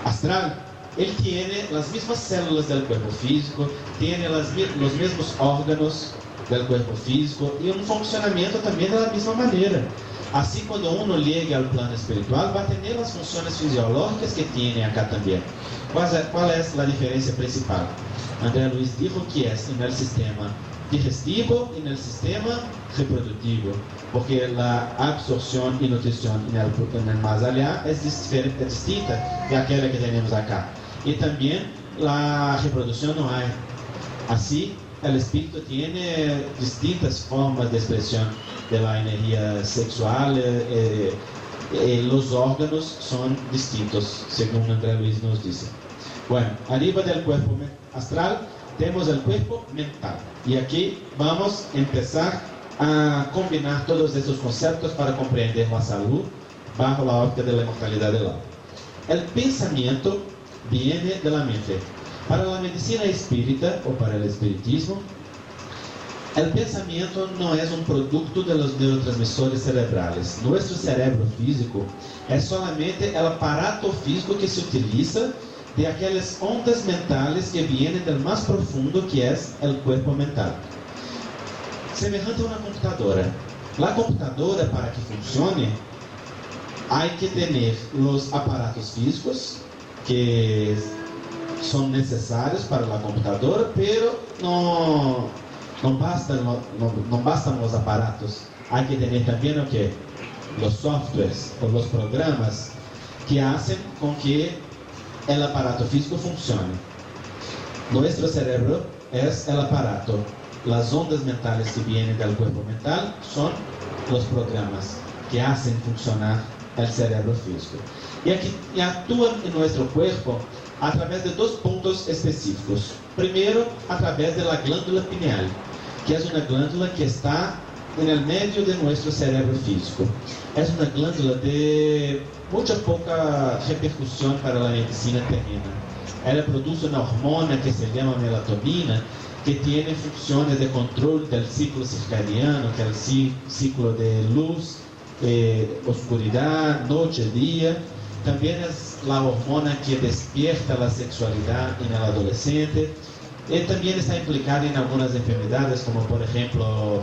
astral, él tiene las mismas células del cuerpo físico, tiene los mismos órganos, del cuerpo físico y un funcionamiento también de la misma manera. Así, cuando uno llegue al plano espiritual, va a tener las funciones fisiológicas que tiene acá también. ¿Cuál es la diferencia principal? André Luiz dijo que es en el sistema digestivo y en el sistema reproductivo, porque la absorción y nutrición en el más allá es distinta de aquella que tenemos acá. Y también la reproducción no hay. Así, el espíritu tiene distintas formas de expresión de la energía sexual. Los órganos son distintos, según André Luiz nos dice. Bueno, arriba del cuerpo astral tenemos el cuerpo mental. Y aquí vamos a empezar a combinar todos estos conceptos para comprender la salud bajo la óptica de la inmortalidad del alma. El pensamiento viene de la mente. Para la medicina espírita o para el espiritismo, el pensamiento no es un producto de los neurotransmisores cerebrales. Nuestro cerebro físico es solamente el aparato físico que se utiliza de aquellas ondas mentales que vienen del más profundo, que es el cuerpo mental. Semejante a una computadora. La computadora, para que funcione, hay que tener los aparatos físicos que son necesarios para la computadora, pero no bastan los aparatos. Hay que tener también ¿o qué? Los softwares o los programas que hacen con que el aparato físico funcione. Nuestro cerebro es el aparato. Las ondas mentales que vienen del cuerpo mental son los programas que hacen funcionar el cerebro físico. Y actúan en nuestro cuerpo a través de dos puntos específicos. Primero, a través de la glándula pineal, que es una glándula que está en el medio de nuestro cerebro físico. Es una glándula de mucha poca repercusión para la medicina terrena. Ella produce una hormona que se llama melatonina, que tiene funciones de control del ciclo circadiano, que es el ciclo de luz, oscuridad, noche, día. También es la hormona que despierta la sexualidad en el adolescente. También está implicada en algunas enfermedades, como por ejemplo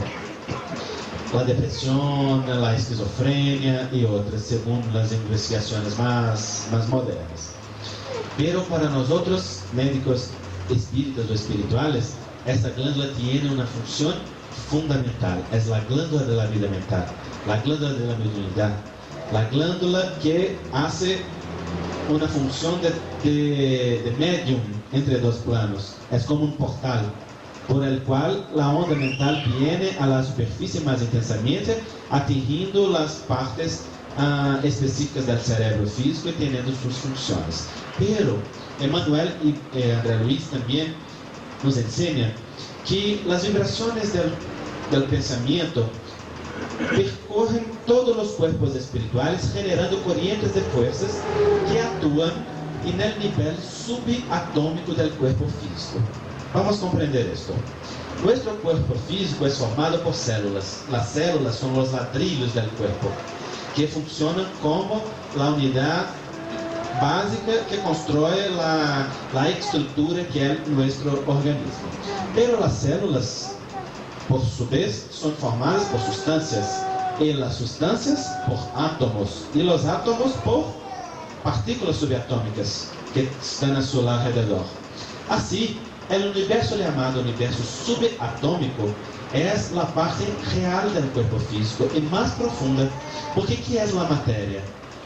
la depresión, la esquizofrenia y otras, según las investigaciones más modernas. Pero para nosotros, médicos espíritas o espirituales, esta glándula tiene una función fundamental. Es la glándula de la vida mental, la glándula de la mediunidad, la glándula que hace una función de medium entre dos planos. Es como un portal por el cual la onda mental viene a la superficie más intensamente, atingiendo las partes específicas del cerebro físico y teniendo sus funciones. Pero Emmanuel y André Luiz también nos enseñan que las vibraciones del pensamiento percorren todos los cuerpos espirituales, generando corrientes de fuerzas que actúan en el nivel subatómico del cuerpo físico. Vamos a comprender esto. Nuestro cuerpo físico es formado por células. Las células son los ladrillos del cuerpo, que funcionan como la unidad básica que construye la estructura que es nuestro organismo. Pero las células, por su vez, son formadas por sustancias, y las sustancias por átomos, y los átomos por partículas subatómicas que están a su alrededor. Así, el universo llamado universo subatómico es la parte real del cuerpo físico y más profunda, porque ¿qué es la materia?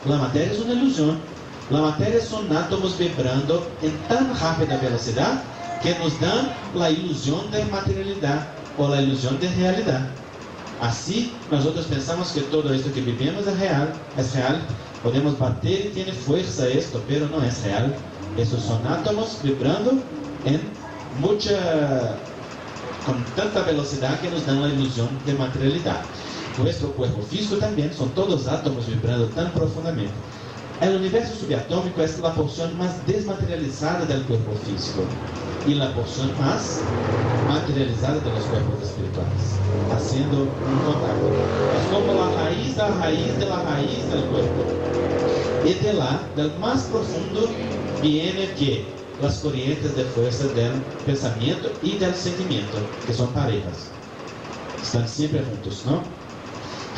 La materia es una ilusión. La materia son átomos vibrando en tan rápida velocidad que nos dan la ilusión de materialidad o la ilusión de realidad. Así, nosotros pensamos que todo esto que vivimos es real, podemos bater y tiene fuerza esto, pero no es real. Esos son átomos vibrando con tanta velocidad que nos dan la ilusión de materialidad. Nuestro cuerpo físico también son todos átomos vibrando tan profundamente. El universo subatómico es la porción más desmaterializada del cuerpo físico y la porción más materializada de los cuerpos espirituales, haciendo un contacto. Es como la raíz de la raíz del cuerpo. Y de lá, del más profundo, viene que las corrientes de fuerza del pensamiento y del sentimiento, que son parejas. están siempre juntos, ¿no?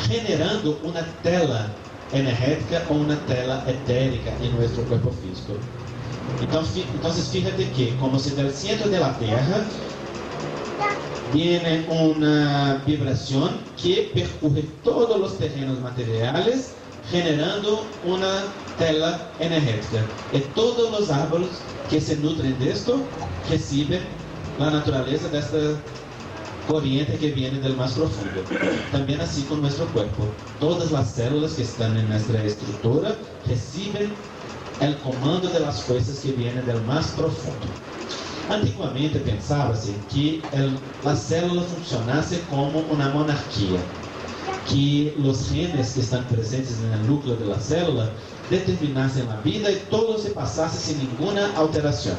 Generando una tela energética o una tela etérica en nuestro cuerpo físico. Entonces fíjate que como si del centro de la Tierra viene una vibración que percurre todos los terrenos materiales, generando una tela energética. Y todos los árboles que se nutren de esto reciben la naturaleza de esta corriente que viene del más profundo. También así con nuestro cuerpo. Todas las células que están en nuestra estructura reciben el comando de las fuerzas que vienen del más profundo. Antiguamente pensaba-se que a célula funcionasse como uma monarquia, que os genes que estão presentes no núcleo da célula determinassem a vida e todo se passasse sem nenhuma alteração.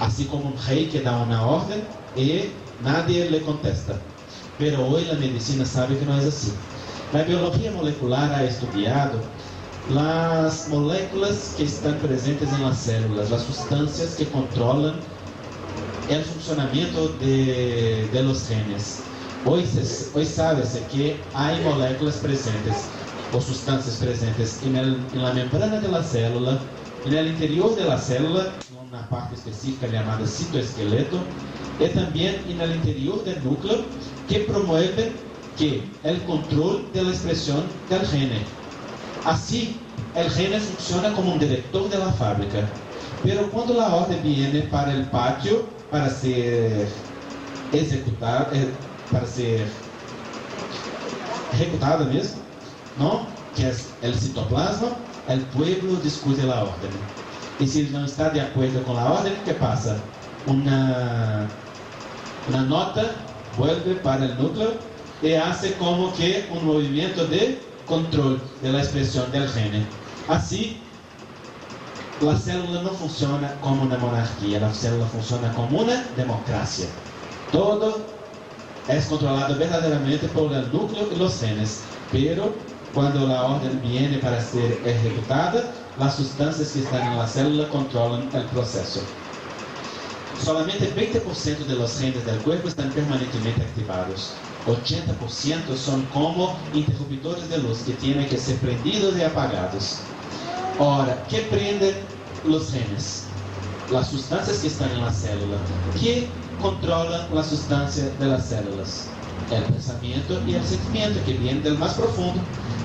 Assim como um rei que dá uma ordem e nadie lhe contesta. Pero hoje a medicina sabe que não é assim. A biologia molecular ha estudado as moléculas que estão presentes nas células, as substâncias que controlam o funcionamento de los genes. Hoje sabe-se que há moléculas presentes, ou substâncias presentes na membrana da célula, no interior da célula, uma parte específica chamada citoesqueleto, e também no interior do núcleo, que promovem o controle da expressão do gene. Assim, o gene funciona como um diretor da fábrica. Pero quando a ordem viene para o pátio para ser executada, mesmo, não? Que é o citoplasma, o pueblo discute a ordem. E se ele não está de acordo com a ordem, o que passa? Uma nota vuelve para o núcleo e hace como que um movimento de controle da expressão do gene. Assim, a célula não funciona como uma monarquia, a célula funciona como uma democracia. Todo é controlado verdadeiramente por el núcleo e os genes, pero quando a ordem viene para ser executada, as substâncias que estão na célula controlam o processo. Solamente 20% de los genes del cuerpo están permanentemente activados. 80% son como interruptores de luz que tienen que ser prendidos y apagados. Ahora, ¿qué prenden los genes? Las sustancias que están en la célula. ¿Qué controlan la sustancia de las células? El pensamiento y el sentimiento que vienen del más profundo,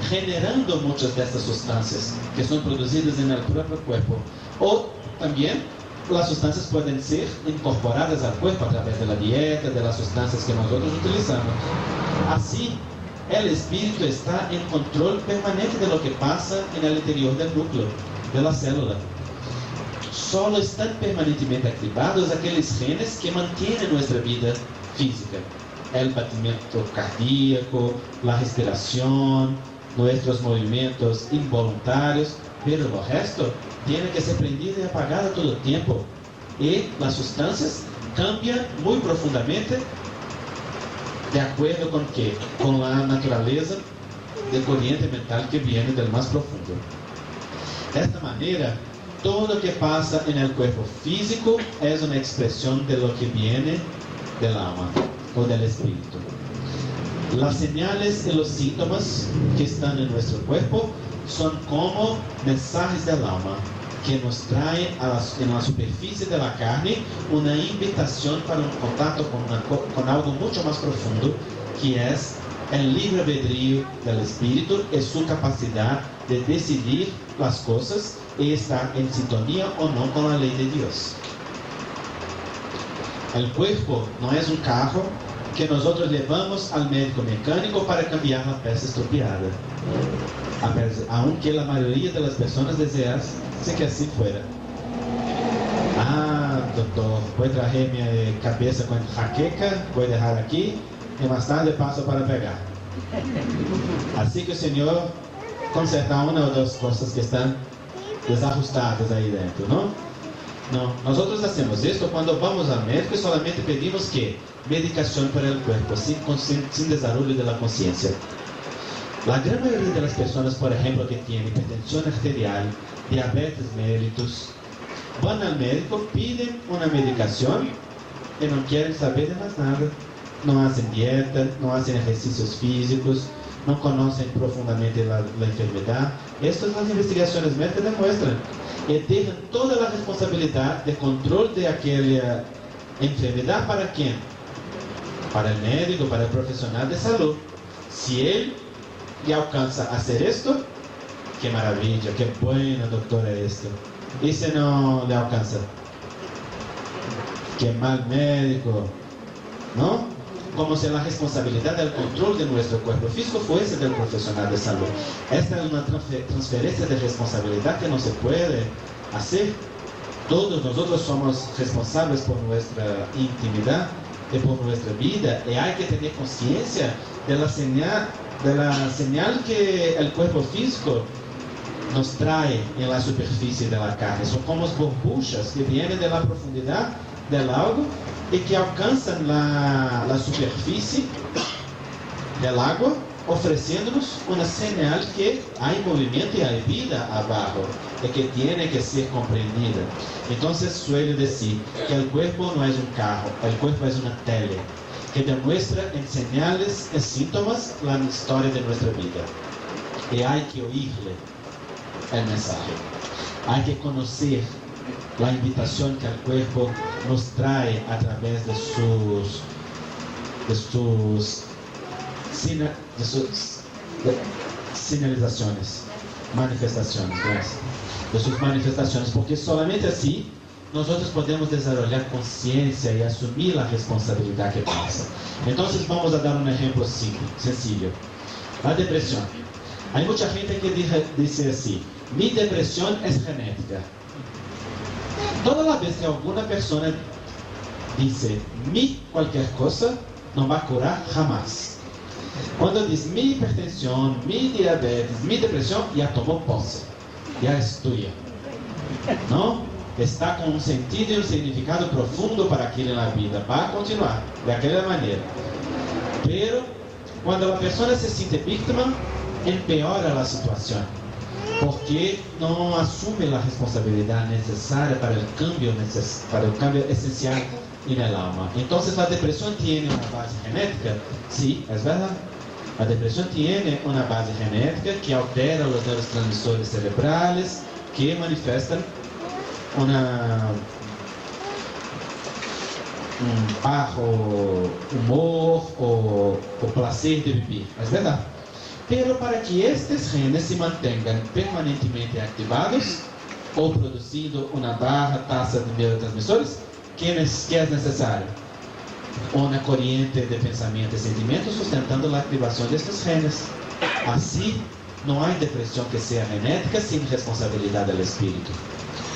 generando muchas de estas sustancias que son producidas en el propio cuerpo. O también las sustancias pueden ser incorporadas al cuerpo a través de la dieta, de las sustancias que nosotros utilizamos. Así, el espíritu está en control permanente de lo que pasa en el interior del núcleo, de la célula. Solo están permanentemente activados aquellos genes que mantienen nuestra vida física. El batimiento cardíaco, la respiración, nuestros movimientos involuntarios, pero lo resto tiene que ser prendido y apagado todo el tiempo. Y las sustancias cambian muy profundamente de acuerdo con qué? Con la naturaleza del corriente mental que viene del más profundo. De esta manera, todo lo que pasa en el cuerpo físico es una expresión de lo que viene del alma o del espíritu. Las señales y los síntomas que están en nuestro cuerpo son como mensajes del alma que nos traen en la superficie de la carne una invitación para un contacto con algo mucho más profundo, que es el libre albedrío del espíritu y su capacidad de decidir las cosas y estar en sintonía o no con la ley de Dios. El cuerpo no es un carro que nosotros llevamos al médico mecánico para cambiar la pieza estropeada, aunque la mayoría de las personas desease que así fuera. Ah, doctor, voy a traer mi cabeza con jaqueca, voy a dejar aquí y más tarde paso para pegar. Así que el Señor conserta una o dos cosas que están desajustadas ahí dentro, ¿no? No, nosotros hacemos esto cuando vamos al médico y solamente pedimos que medicación para el cuerpo, sin desarrollo de la conciencia. La gran mayoría de las personas, por ejemplo, que tienen hipertensión arterial, diabetes mellitus, van al médico, piden una medicación y no quieren saber de más nada. no hacen dieta, no hacen ejercicios físicos, no conocen profundamente la enfermedad. Estas las investigaciones médicas demuestran. Y dejan toda la responsabilidad de control de aquella enfermedad para quién? Para el médico, para el profesional de salud. Si él le alcanza a hacer esto, qué maravilla, qué buena doctora esto. Y si no le alcanza, qué mal médico, ¿no? Como si la responsabilidad del control de nuestro cuerpo físico fuese del profesional de salud. Esta es una transferencia de responsabilidad que no se puede hacer. Todos nosotros somos responsables por nuestra intimidad y por nuestra vida, y hay que tener conciencia de la señal que el cuerpo físico nos trae en la superficie de la carne. Son como burbujas que vienen de la profundidad del agua y que alcanzan la superficie del agua, ofreciéndonos una señal que hay movimiento y hay vida abajo y que tiene que ser comprendida. Entonces suele decir que el cuerpo no es un carro, el cuerpo es una tele que demuestra en señales y síntomas la historia de nuestra vida. Y hay que oírle el mensaje, hay que conocer la invitación que el cuerpo nos trae a través de sus señalizaciones, manifestaciones, gracias, de sus manifestaciones, porque solamente así nosotros podemos desarrollar conciencia y asumir la responsabilidad que pasa. Entonces vamos a dar un ejemplo sencillo. La depresión. Hay mucha gente que dice así: mi depresión es genética. Toda la vez que alguna persona dice mi cualquier cosa, no va a curar jamás. Cuando dice mi hipertensión, mi diabetes, mi depresión, ya tomó posse, ya es tuya, ¿no? Está con un sentido y un significado profundo para aquello en la vida, va a continuar de aquella manera. Pero cuando la persona se siente víctima, empeora la situación, porque no asume la responsabilidad necesaria para el cambio esencial en el alma. Entonces la depresión tiene una base genética, sí, es verdad. La depresión tiene una base genética que altera los neurotransmisores cerebrales que manifiestan un bajo humor o placer de vivir, es verdad. Pero para que estos genes se mantengan permanentemente activados o produciendo una baja tasa de neurotransmisores, ¿qué es necesario? Una corriente de pensamiento y sentimiento sustentando la activación de estos genes. Así, no hay depresión que sea genética sin responsabilidad del espíritu.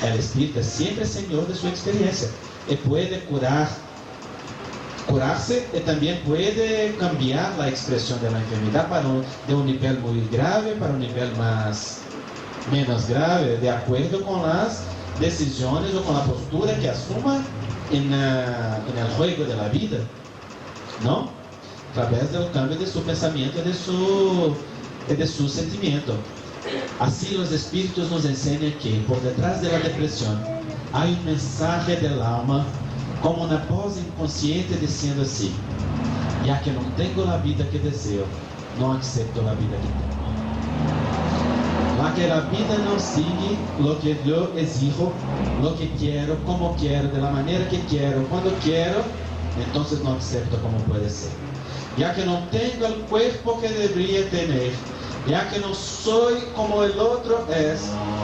El espíritu es siempre señor de su experiencia y puede curarse y también puede cambiar la expresión de la enfermedad de un nivel muy grave para un nivel menos grave, de acuerdo con las decisiones o con la postura que asuma en el juego de la vida, ¿no? A través del cambio de su pensamiento y de su sentimiento. Así los espíritus nos enseñan que por detrás de la depresión hay un mensaje del alma, como una voz inconsciente diciendo así: ya que no tengo la vida que deseo, no acepto la vida que tengo. Ya que la vida no sigue lo que yo exijo, lo que quiero, como quiero, de la manera que quiero, cuando quiero, entonces no acepto como puede ser. Ya que no tengo el cuerpo que debería tener, ya que no soy como el otro es,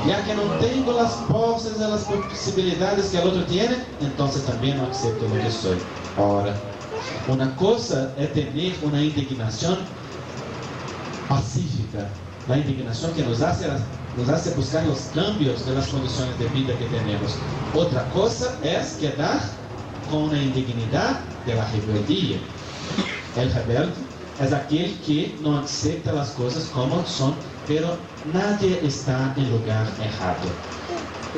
ya que no tengo las poses y las posibilidades que el otro tiene, entonces también no acepto lo que soy. Ahora, una cosa es tener una indignación pacífica, la indignación que nos hace buscar los cambios de las condiciones de vida que tenemos. Otra cosa es quedar con una indignidad de la rebeldía. El rebelde es aquel que no acepta las cosas como son, pero nadie está en lugar errado.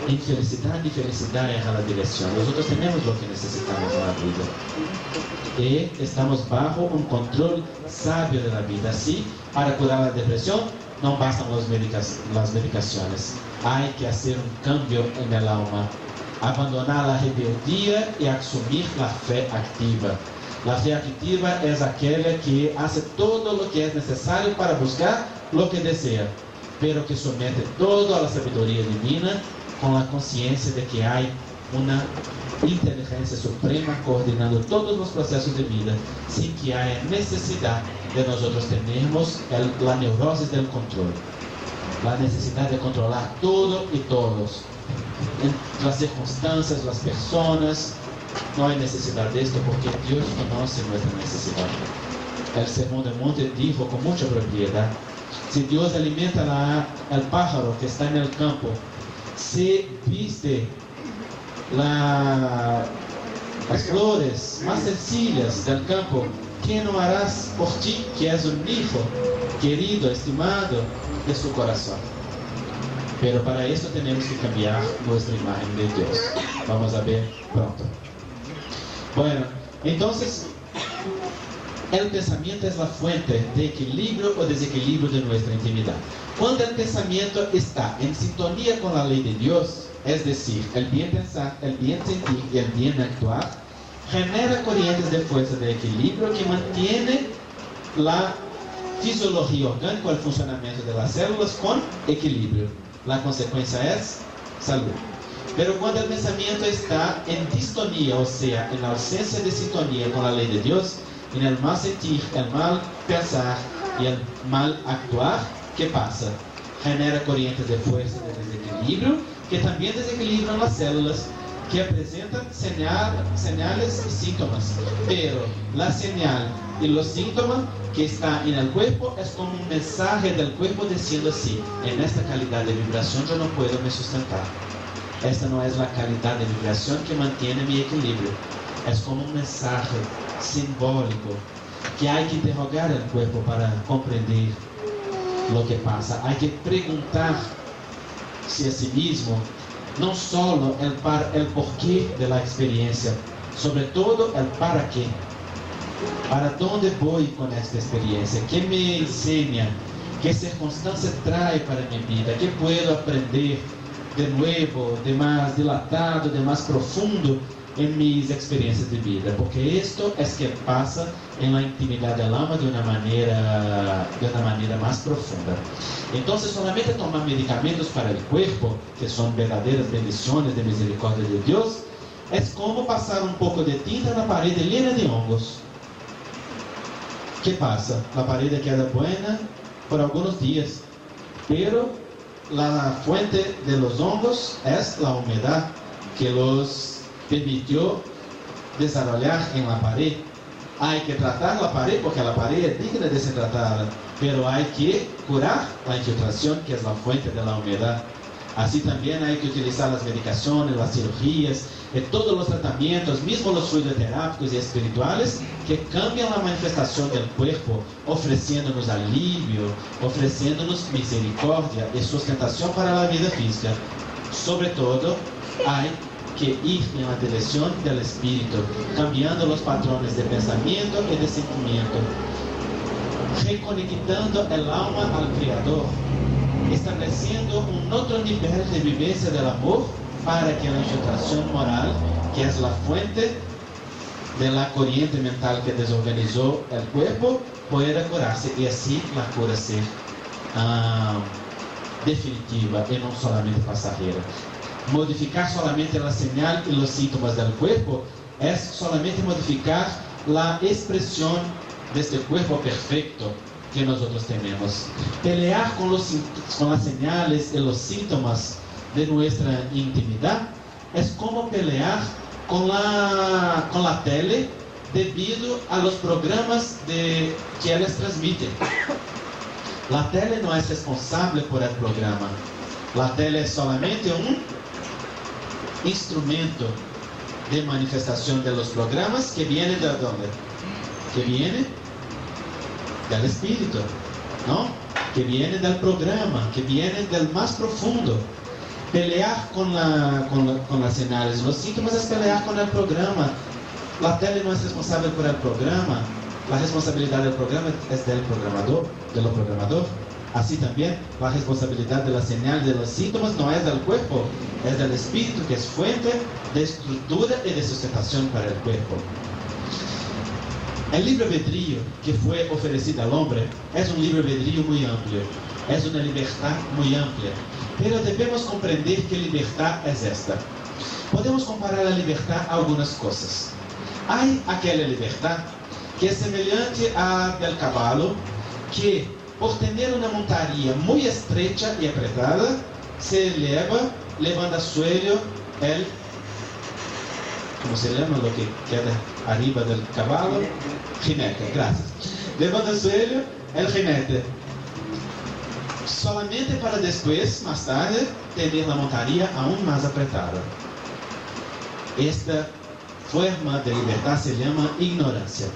Infelicidad y felicidad es la dirección. Nosotros tenemos lo que necesitamos en la vida. Y estamos bajo un control sabio de la vida. Así, para curar la depresión, no bastan las medicaciones. Hay que hacer un cambio en el alma. Abandonar la rebeldía y asumir la fe activa. La fe activa es aquella que hace todo lo que es necesario para buscar lo que desea, pero que somete todo a la sabiduría divina con la conciencia de que hay una inteligencia suprema coordinando todos los procesos de vida, sin que haya necesidad de nosotros tenermos la neurosis del control, la necesidad de controlar todo y todos, las circunstancias, las personas. No hay necesidad de esto porque Dios conoce nuestra necesidad. El Sermón del Monte dijo con mucha propiedad: si Dios alimenta al pájaro que está en el campo, si viste las flores más sencillas del campo, ¿qué no harás por ti, que es un hijo querido, estimado de su corazón? Pero para esto tenemos que cambiar nuestra imagen de Dios. Vamos a ver pronto. Bueno, entonces, el pensamiento es la fuente de equilibrio o desequilibrio de nuestra intimidad. Cuando el pensamiento está en sintonía con la ley de Dios, es decir, el bien pensar, el bien sentir y el bien actuar, genera corrientes de fuerza de equilibrio que mantiene la fisiología orgánica, el funcionamiento de las células con equilibrio. La consecuencia es salud. Pero cuando el pensamiento está en distonía, o sea, en ausencia de sintonía con la ley de Dios, en el mal sentir, el mal pensar y el mal actuar, ¿qué pasa? Genera corrientes de fuerza de desequilibrio, que también desequilibran las células, que presentan señales y síntomas. Pero la señal y los síntomas que están en el cuerpo es como un mensaje del cuerpo diciendo así: en esta calidad de vibración yo no puedo me sustentar. Esta no es la calidad de vibración que mantiene mi equilibrio. Es como un mensaje simbólico que hay que interrogar el cuerpo para comprender lo que pasa. Hay que preguntarse a sí mismo no solo el porqué de la experiencia, sobre todo el para qué. ¿Para dónde voy con esta experiencia? ¿Qué me enseña? ¿Qué circunstancia trae para mi vida? ¿Qué puedo aprender de nuevo, de más dilatado, de más profundo en mis experiencias de vida? Porque esto es que pasa en la intimidad del alma de una manera más profunda. Entonces, solamente tomar medicamentos para el cuerpo, que son verdaderas bendiciones de misericordia de Dios, es como pasar un poco de tinta en la pared llena de hongos. ¿Qué pasa? La pared queda buena por algunos días, pero la fuente de los hongos es la humedad que los permitió desarrollar en la pared. Hay que tratar la pared porque la pared es digna de ser tratada, pero hay que curar la infiltración, que es la fuente de la humedad. Así también hay que utilizar las medicaciones, las cirugías, todos los tratamientos, mismo los fluidoterápicos y espirituales, que cambian la manifestación del cuerpo, ofreciéndonos alivio, ofreciéndonos misericordia y sustentación para la vida física. Sobre todo, hay que ir en la dirección del espíritu, cambiando los patrones de pensamiento y de sentimiento, reconectando el alma al Creador, estableciendo un otro nivel de vivencia del amor para que la infiltración moral, que es la fuente de la corriente mental que desorganizó el cuerpo, pueda curarse y así la cura ser definitiva y no solamente pasajera. Modificar solamente la señal y los síntomas del cuerpo es solamente modificar la expresión de este cuerpo perfecto que nosotros tenemos. Pelear con las señales y los síntomas de nuestra intimidad es como pelear con la tele debido a los programas que ellas transmiten. La tele no es responsable por el programa. La tele es solamente un instrumento de manifestación de los programas que viene de dónde? Que viene del espíritu, ¿no? Que viene del programa, que viene del más profundo. Pelear con las señales, los síntomas es pelear con el programa. La tele no es responsable por el programa. La responsabilidad del programa es del programador. Así también, la responsabilidad de la señal de los síntomas no es del cuerpo, es del espíritu, que es fuente de estructura y de sustentación para el cuerpo. El libre albedrío que fue ofrecido al hombre es un libre albedrío muy amplio, es una libertad muy amplia, pero debemos comprender que libertad es esta. Podemos comparar la libertad a algunas cosas. Hay aquella libertad que es semejante a del caballo, que por tener una montaría muy estrecha y apretada, se eleva, levando a suelo el, ¿cómo se llama lo que queda arriba del caballo? Jinete, gracias. Levando a suelo el jinete, solamente para después, más tarde, tener la montaría aún más apretada. Esta forma de libertad se llama ignorancia.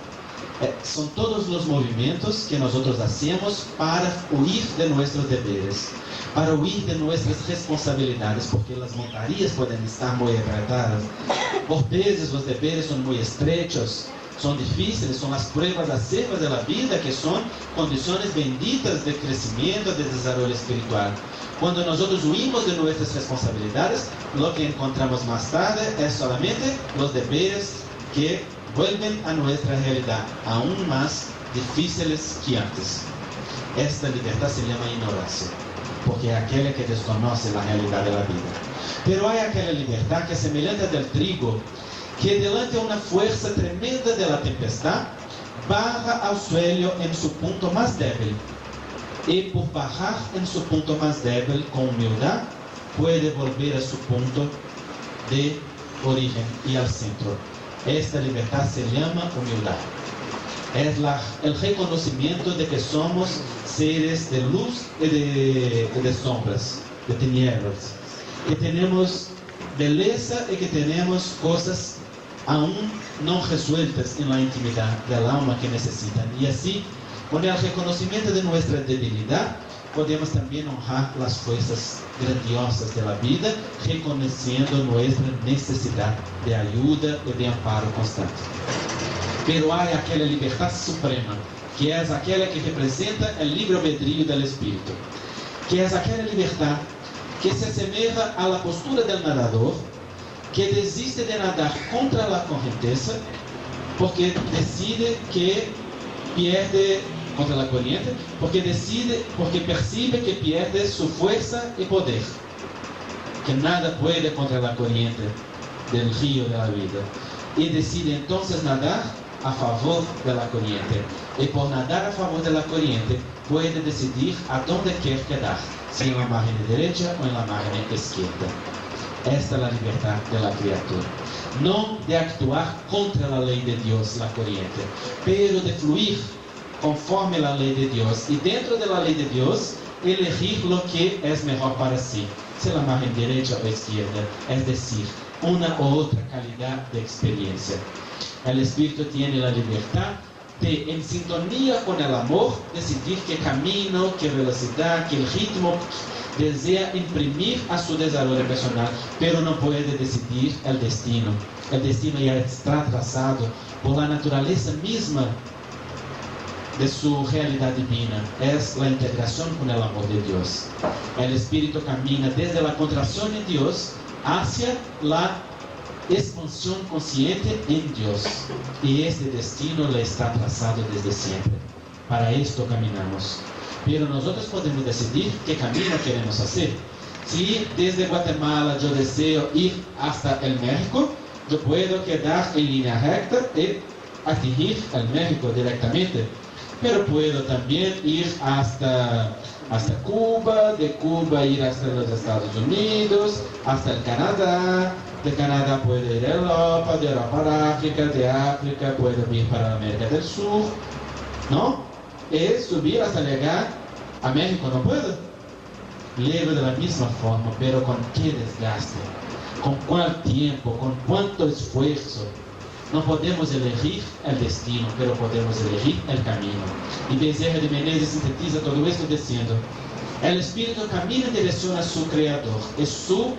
Son todos los movimientos que nosotros hacemos para huir de nuestros deberes, para huir de nuestras responsabilidades, porque las montarías pueden estar muy apretadas. Por veces los deberes son muy estrechos, son difíciles, son las pruebas acervas de la vida, que son condiciones benditas de crecimiento, de desarrollo espiritual. Cuando nosotros huimos de nuestras responsabilidades, lo que encontramos más tarde es solamente los deberes que vuelven a nuestra realidad aún más difíciles que antes. Esta libertad se llama ignorancia, porque es aquella que desconoce la realidad de la vida. Pero hay aquella libertad que es semejante del trigo, que delante de una fuerza tremenda de la tempestad, baja al suelo en su punto más débil. Y por bajar en su punto más débil con humildad, puede volver a su punto de origen y al centro. Esta libertad se llama humildad. Es el reconocimiento de que somos seres de luz y de sombras, de tinieblas, que tenemos belleza y que tenemos cosas aún no resueltas en la intimidad del alma que necesitan. Y así, con el reconocimiento de nuestra debilidad, podemos también honrar las fuerzas grandiosas de la vida, reconociendo nuestra necesidad de ayuda y de amparo constante. Pero hay aquella libertad suprema, que es aquella que representa el libre albedrío del espíritu, que es aquella libertad que se asemeja a la postura del nadador, que desiste de nadar contra la corrienteza, porque decide que pierde contra la corriente, porque percibe que pierde su fuerza y poder, que nada puede contra la corriente del río de la vida, y decide entonces nadar a favor de la corriente, y por nadar a favor de la corriente puede decidir a dónde quiere quedar, si en la margen derecha o en la margen izquierda. Esta es la libertad de la criatura, no de actuar contra la ley de Dios, la corriente, pero de fluir conforme la ley de Dios, y dentro de la ley de Dios elegir lo que es mejor para sí, si la margen derecha o izquierda, es decir, una u otra calidad de experiencia. El espíritu tiene la libertad de, en sintonía con el amor, decidir qué camino, qué velocidad, qué ritmo desea imprimir a su desarrollo personal, pero no puede decidir el destino. El destino ya está trazado por la naturaleza misma de su realidad divina, es la integración con el amor de Dios. El espíritu camina desde la contracción en Dios hacia la expansión consciente en Dios, y este destino le está trazado desde siempre. Para esto caminamos, pero nosotros podemos decidir qué camino queremos hacer. Si desde Guatemala yo deseo ir hasta el México, yo puedo quedar en línea recta y atingir el México directamente, pero puedo también ir hasta Cuba, de Cuba ir hasta los Estados Unidos, hasta el Canadá, de Canadá puedo ir a Europa, de Europa para África, de África puedo ir para América del Sur, ¿no? Y subir hasta llegar a México no puedo. Llego de la misma forma, pero con qué desgaste, con cuál tiempo, con cuánto esfuerzo. No podemos elegir el destino, pero podemos elegir el camino. Y Bezerra de Menezes sintetiza todo esto diciendo: el espíritu camina en dirección a su creador, y su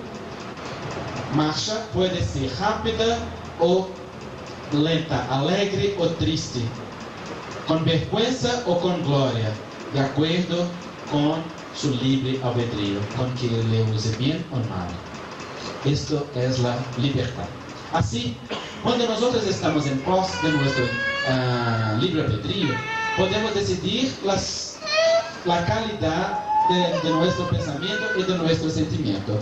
marcha puede ser rápida o lenta, alegre o triste, con vergüenza o con gloria, de acuerdo con su libre albedrío, con que le use bien o mal. Esto es la libertad. Así, cuando nosotros estamos en pos de nuestro libre albedrío, podemos decidir la calidad de nuestro pensamiento y de nuestro sentimiento.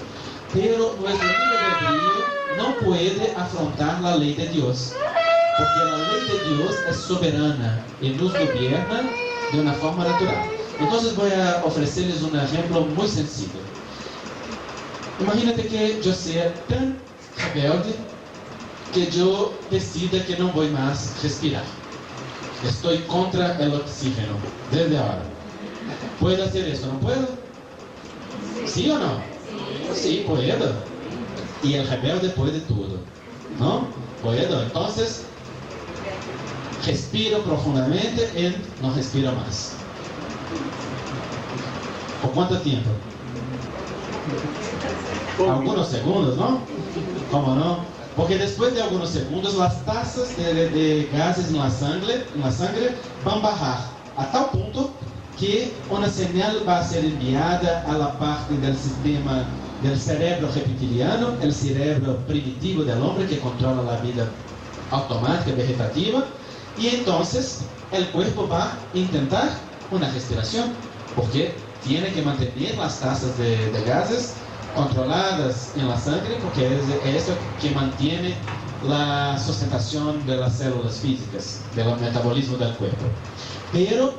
Pero nuestro libre albedrío no puede afrontar la ley de Dios, porque la ley de Dios es soberana y nos gobierna de una forma natural. Entonces voy a ofrecerles un ejemplo muy sencillo. Imagínate que yo sea tan rebelde que yo decida que no voy más a respirar. Estoy contra el oxígeno desde ahora. ¿Puedo hacer eso? ¿No puedo? ¿Sí o no? Sí, puedo. Y el rebelde puede todo, ¿no? Puedo. Entonces, respiro profundamente y no respiro más. ¿Por cuánto tiempo? Algunos segundos, ¿no? ¿Cómo no? Porque después de algunos segundos las tasas de gases en la sangre van a bajar a tal punto que una señal va a ser enviada a la parte del sistema del cerebro reptiliano, el cerebro primitivo del hombre que controla la vida automática vegetativa, y entonces el cuerpo va a intentar una respiración porque tiene que mantener las tasas de gases controladas en la sangre, porque es eso que mantiene la sustentación de las células físicas, del metabolismo del cuerpo. Pero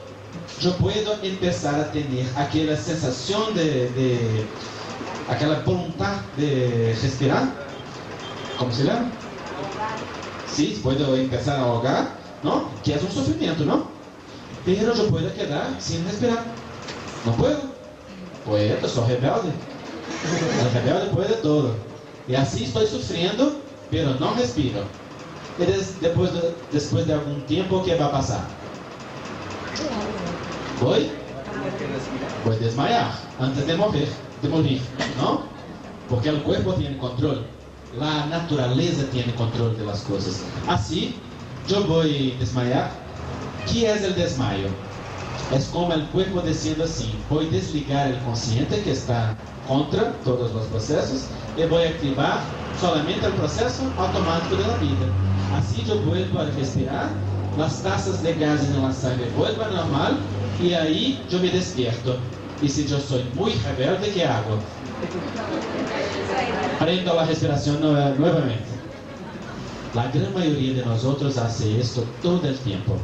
yo puedo empezar a tener aquella sensación aquella voluntad de respirar. ¿Cómo se llama? Sí, puedo empezar a ahogar, ¿no? Que es un sufrimiento, ¿no? Pero yo puedo quedar sin respirar. No puedo. Puedo, soy rebelde. El rebelde puede todo. Y así estoy sufriendo, pero no respiro. Y después de algún tiempo, ¿qué va a pasar? Voy a desmayar antes de morir, ¿no? Porque el cuerpo tiene control. La naturaleza tiene control de las cosas. Así, yo voy a desmayar. ¿Qué es el desmayo? Es como el cuerpo diciendo así: voy a desligar el consciente que está contra todos los procesos y voy a activar solamente el proceso automático de la vida. Así yo vuelvo a respirar, las tasas de gases en la sangre vuelven a normal y ahí yo me despierto. Y si yo soy muy rebelde, ¿qué hago? Prendo la respiración nuevamente. La gran mayoría de nosotros hace esto todo el tiempo.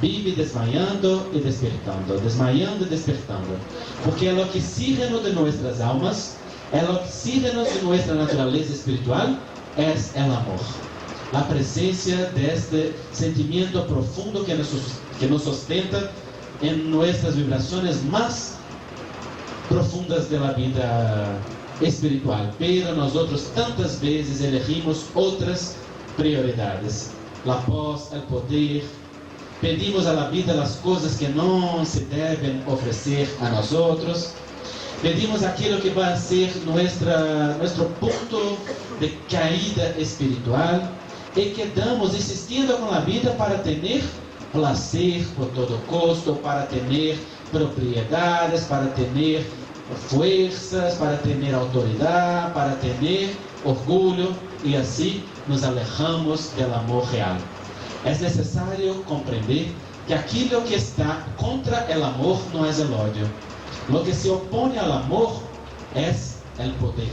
Vive desmayando y despertando, desmayando y despertando. Porque el oxígeno de nuestras almas, el oxígeno de nuestra naturaleza espiritual es el amor. La presencia de este sentimiento profundo que nos sustenta en nuestras vibraciones más profundas de la vida espiritual. Pero nosotros tantas veces elegimos otras prioridades. La voz, el poder. Pedimos a la vida las cosas que no se deben ofrecer a nosotros. Pedimos aquello que va a ser nuestro punto de caída espiritual. Y quedamos insistiendo con la vida para tener placer por todo costo, para tener propiedades, para tener fuerzas, para tener autoridad, para tener orgullo. Y así nos alejamos del amor real. Es necesario comprender que aquello que está contra el amor no es el odio. Lo que se opone al amor es el poder.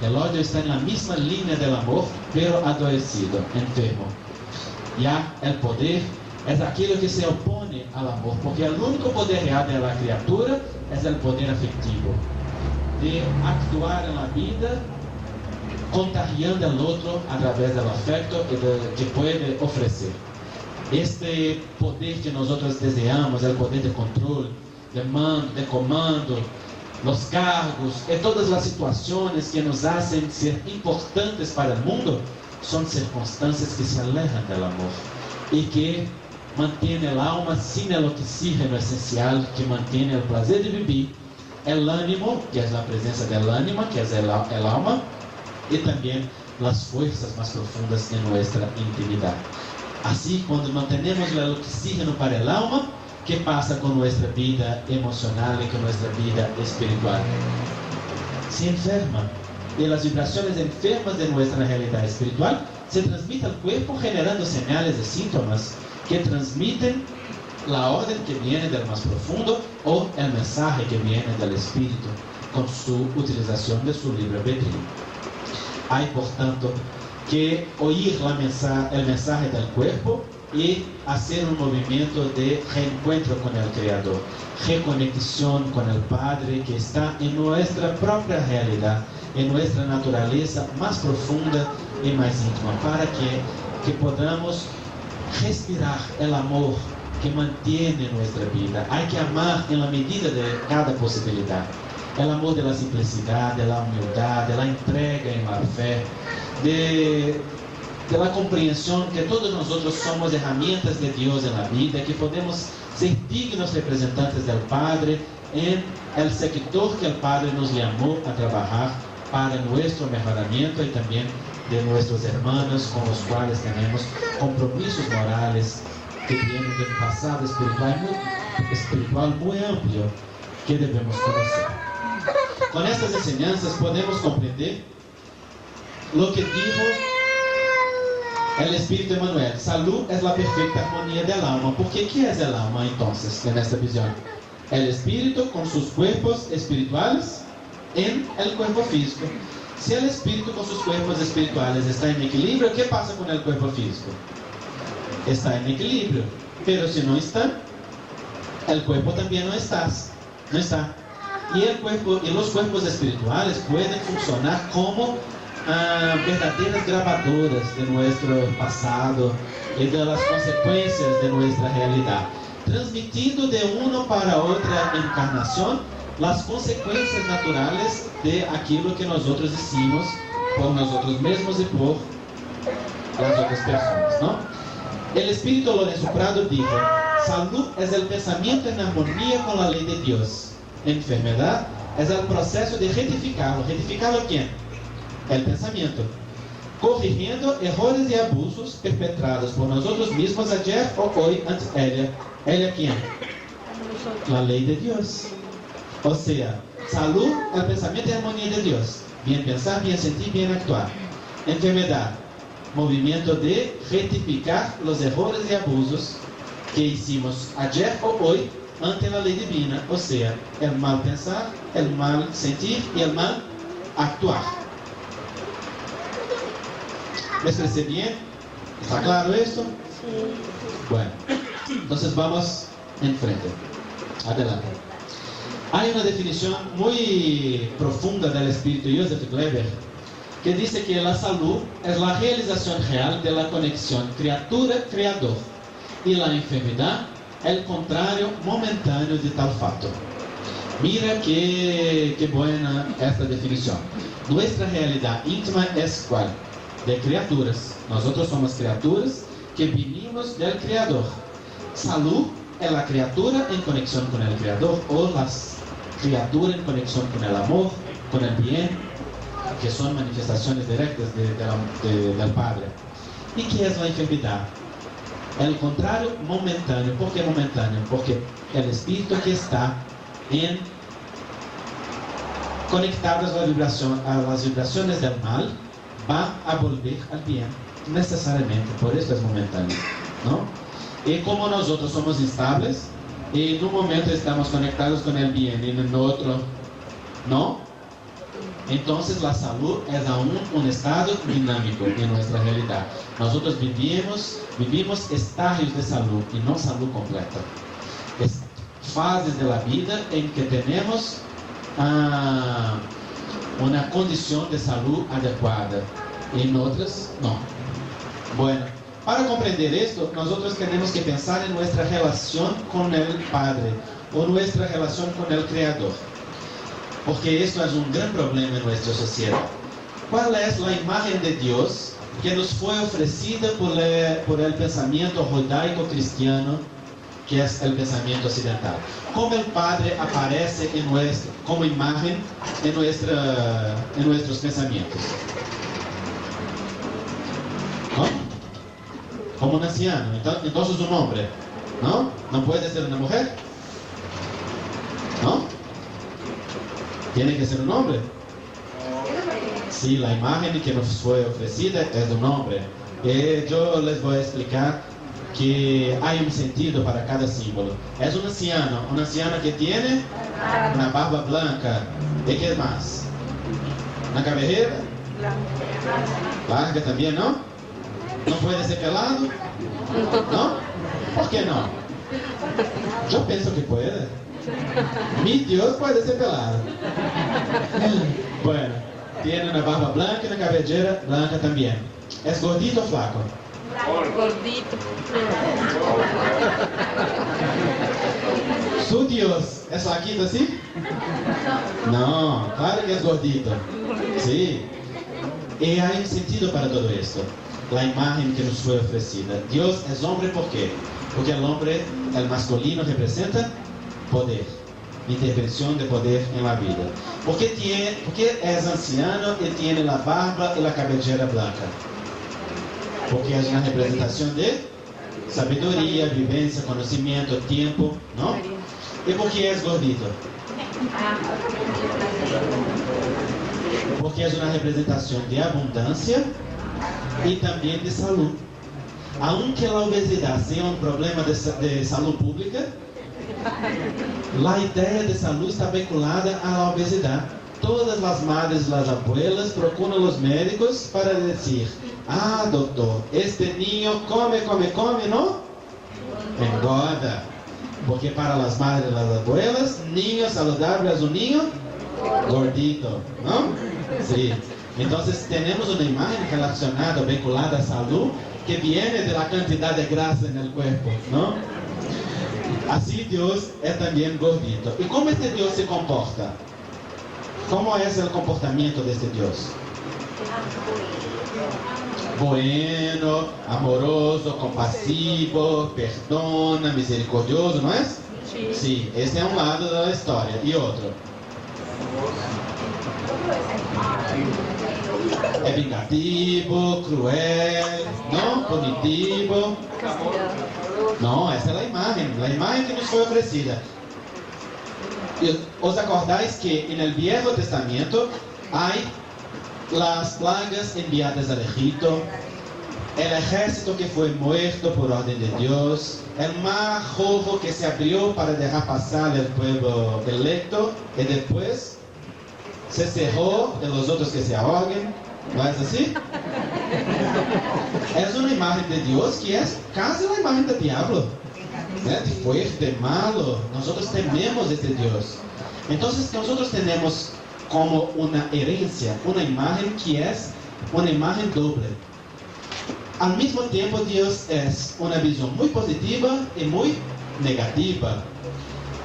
El odio está en la misma línea del amor, pero adoecido, enfermo. Ya el poder es aquello que se opone al amor, porque el único poder real de la criatura es el poder afectivo, de actuar en la vida contagiando al otro a través del afecto que puede ofrecer. Este poder que nosotros deseamos, el poder de control, de mando, de comando, los cargos y todas las situaciones que nos hacen ser importantes para el mundo, son circunstancias que se alejan del amor y que mantienen el alma sin el oxígeno esencial que mantiene el placer de vivir, el ánimo, que es la presencia del ánima, que es el alma, y también las fuerzas más profundas de nuestra intimidad. Así, cuando mantenemos el oxígeno para el alma, ¿qué pasa con nuestra vida emocional y con nuestra vida espiritual? Se enferma. Y las vibraciones enfermas de nuestra realidad espiritual se transmiten al cuerpo generando señales y síntomas que transmiten la orden que viene del más profundo o el mensaje que viene del Espíritu con su utilización de su libre albedrío. Hay, por tanto, que oír el mensaje del cuerpo y hacer un movimiento de reencuentro con el Creador, reconexión con el Padre que está en nuestra propia realidad, en nuestra naturaleza más profunda y más íntima, para que podamos respirar el amor que mantiene nuestra vida. Hay que amar en la medida de cada posibilidad. El amor de la simplicidad, de la humildad, de la entrega en la fe, de la comprensión que todos nosotros somos herramientas de Dios en la vida, que podemos ser dignos representantes del Padre en el sector que el Padre nos llamó a trabajar para nuestro mejoramiento y también de nuestros hermanos con los cuales tenemos compromisos morales que vienen de un pasado espiritual muy amplio que debemos conocer. Con estas enseñanzas podemos comprender lo que dijo el Espíritu Emmanuel. Salud es la perfecta armonía del alma. Porque ¿qué es el alma entonces en esta visión? El espíritu con sus cuerpos espirituales en el cuerpo físico. Si el espíritu con sus cuerpos espirituales está en equilibrio, ¿qué pasa con el cuerpo físico? Está en equilibrio. Pero si no está, el cuerpo también no está. Y el cuerpo y los cuerpos espirituales pueden funcionar como verdadeiras grabadoras de nuestro pasado y de las consecuencias de nuestra realidad, transmitiendo de uno para otra encarnación las consecuencias naturales de aquilo que nosotros hicimos por nosotros mismos y por las otras personas, ¿no? El Espíritu Lorenzo Prado dijo: salud es el pensamiento en armonía con la ley de Dios. Enfermedad es el proceso de rectificarlo. ¿Rectificarlo quién? El pensamiento, corrigiendo errores y abusos perpetrados por nosotros mismos ayer o hoy ante ella. ¿Ella quién? La ley de Dios. O sea, salud, el pensamiento y armonía de Dios. Bien pensar, bien sentir, bien actuar. Enfermedad, movimiento de rectificar los errores y abusos que hicimos ayer o hoy ante la ley divina. O sea, el mal pensar, el mal sentir y el mal actuar. ¿Me expresé bien? ¿Está claro esto? Sí. Bueno, entonces vamos enfrente. Adelante. Hay una definición muy profunda del espíritu Joseph Kleber que dice que la salud es la realización real de la conexión criatura-creador y la enfermedad el contrario momentáneo de tal fato. Mira qué buena esta definición. Nuestra realidad íntima es ¿cuál? De criaturas. Nosotros somos criaturas que vinimos del Creador. Salud es la criatura en conexión con el Creador, o la criatura en conexión con el amor, con el bien, que son manifestaciones directas del Padre. ¿Y qué es la enfermedad? El contrario momentáneo. ¿Por qué momentáneo? Porque el espíritu que está conectado a las vibraciones del mal va a volver al bien, necesariamente. Por eso es momentáneo, ¿no? Y como nosotros somos instables, y en un momento estamos conectados con el bien y en otro no, entonces la salud es aún un estado dinámico en nuestra realidad. Nosotros vivimos estadios de salud y no salud completa. Es fases de la vida en que tenemos una condición de salud adecuada, y en otras no. Bueno, para comprender esto, nosotros tenemos que pensar en nuestra relación con el Padre o nuestra relación con el Creador, porque esto es un gran problema en nuestra sociedad. ¿Cuál es la imagen de Dios que nos fue ofrecida por el pensamiento judaico cristiano, que es el pensamiento occidental? ¿Cómo el Padre aparece como imagen en nuestros pensamientos? ¿No? Como un anciano. Entonces un hombre, ¿no? ¿No puede ser una mujer? ¿No? Tiene que ser un hombre. Sí, la imagen que nos fue ofrecida es de un hombre. Y yo les voy a explicar que hay un sentido para cada símbolo. Es un anciano que tiene una barba blanca. ¿Y qué más? Una cabellera larga también, ¿no? ¿No puede ser pelado? ¿No? ¿Por qué no? Yo pienso que puede. Mi Dios puede ser pelado. Bueno, tiene una barba blanca y una cabellera blanca también. ¿Es gordito o flaco? Gordito. ¿Su Dios es flaquito así? No, claro que es gordito. Sí. Y hay un sentido para todo esto. La imagen que nos fue ofrecida. Dios es hombre, ¿por qué? Porque el hombre, el masculino, representa poder, intervención de poder en la vida. Porque es anciano y tiene la barba y la cabellera blanca. Porque es una representación de sabiduría, vivencia, conocimiento, tiempo, ¿no? ¿Y por qué es gordito? Porque es una representación de abundancia y también de salud. Aunque la obesidad sea un problema de salud pública, la idea de salud está vinculada a la obesidad. Todas las madres, las abuelas procuran a los médicos para decir: ah, doctor, este niño come, ¿no? Engorda. Porque para las madres y las abuelas, niño saludable es un niño gordito, ¿no? Sí. Entonces tenemos una imagen relacionada, vinculada a salud, que viene de la cantidad de grasa en el cuerpo, ¿no? Así Dios es también gordito. ¿Y cómo este Dios se comporta? ¿Cómo es el comportamiento de este Dios? Bueno, amoroso, compasivo, perdona, misericordioso, ¿no es? Sí, ese es un lado de la historia. ¿Y otro? Es vingativo, cruel, ¿no? Punitivo. No, esa es la imagen que nos fue ofrecida. ¿Os acordáis que en el Viejo Testamento hay las plagas enviadas al Egipto, el ejército que fue muerto por orden de Dios, el mar rojo que se abrió para dejar pasar el pueblo electo y después se cerró de los otros que se ahoguen? ¿No es así? Es una imagen de Dios que es casi la imagen del diablo, ¿eh? Fuerte, malo. Nosotros tememos este Dios. Entonces nosotros tenemos como una herencia una imagen que es una imagen doble. Al mismo tiempo Dios es una visión muy positiva y muy negativa.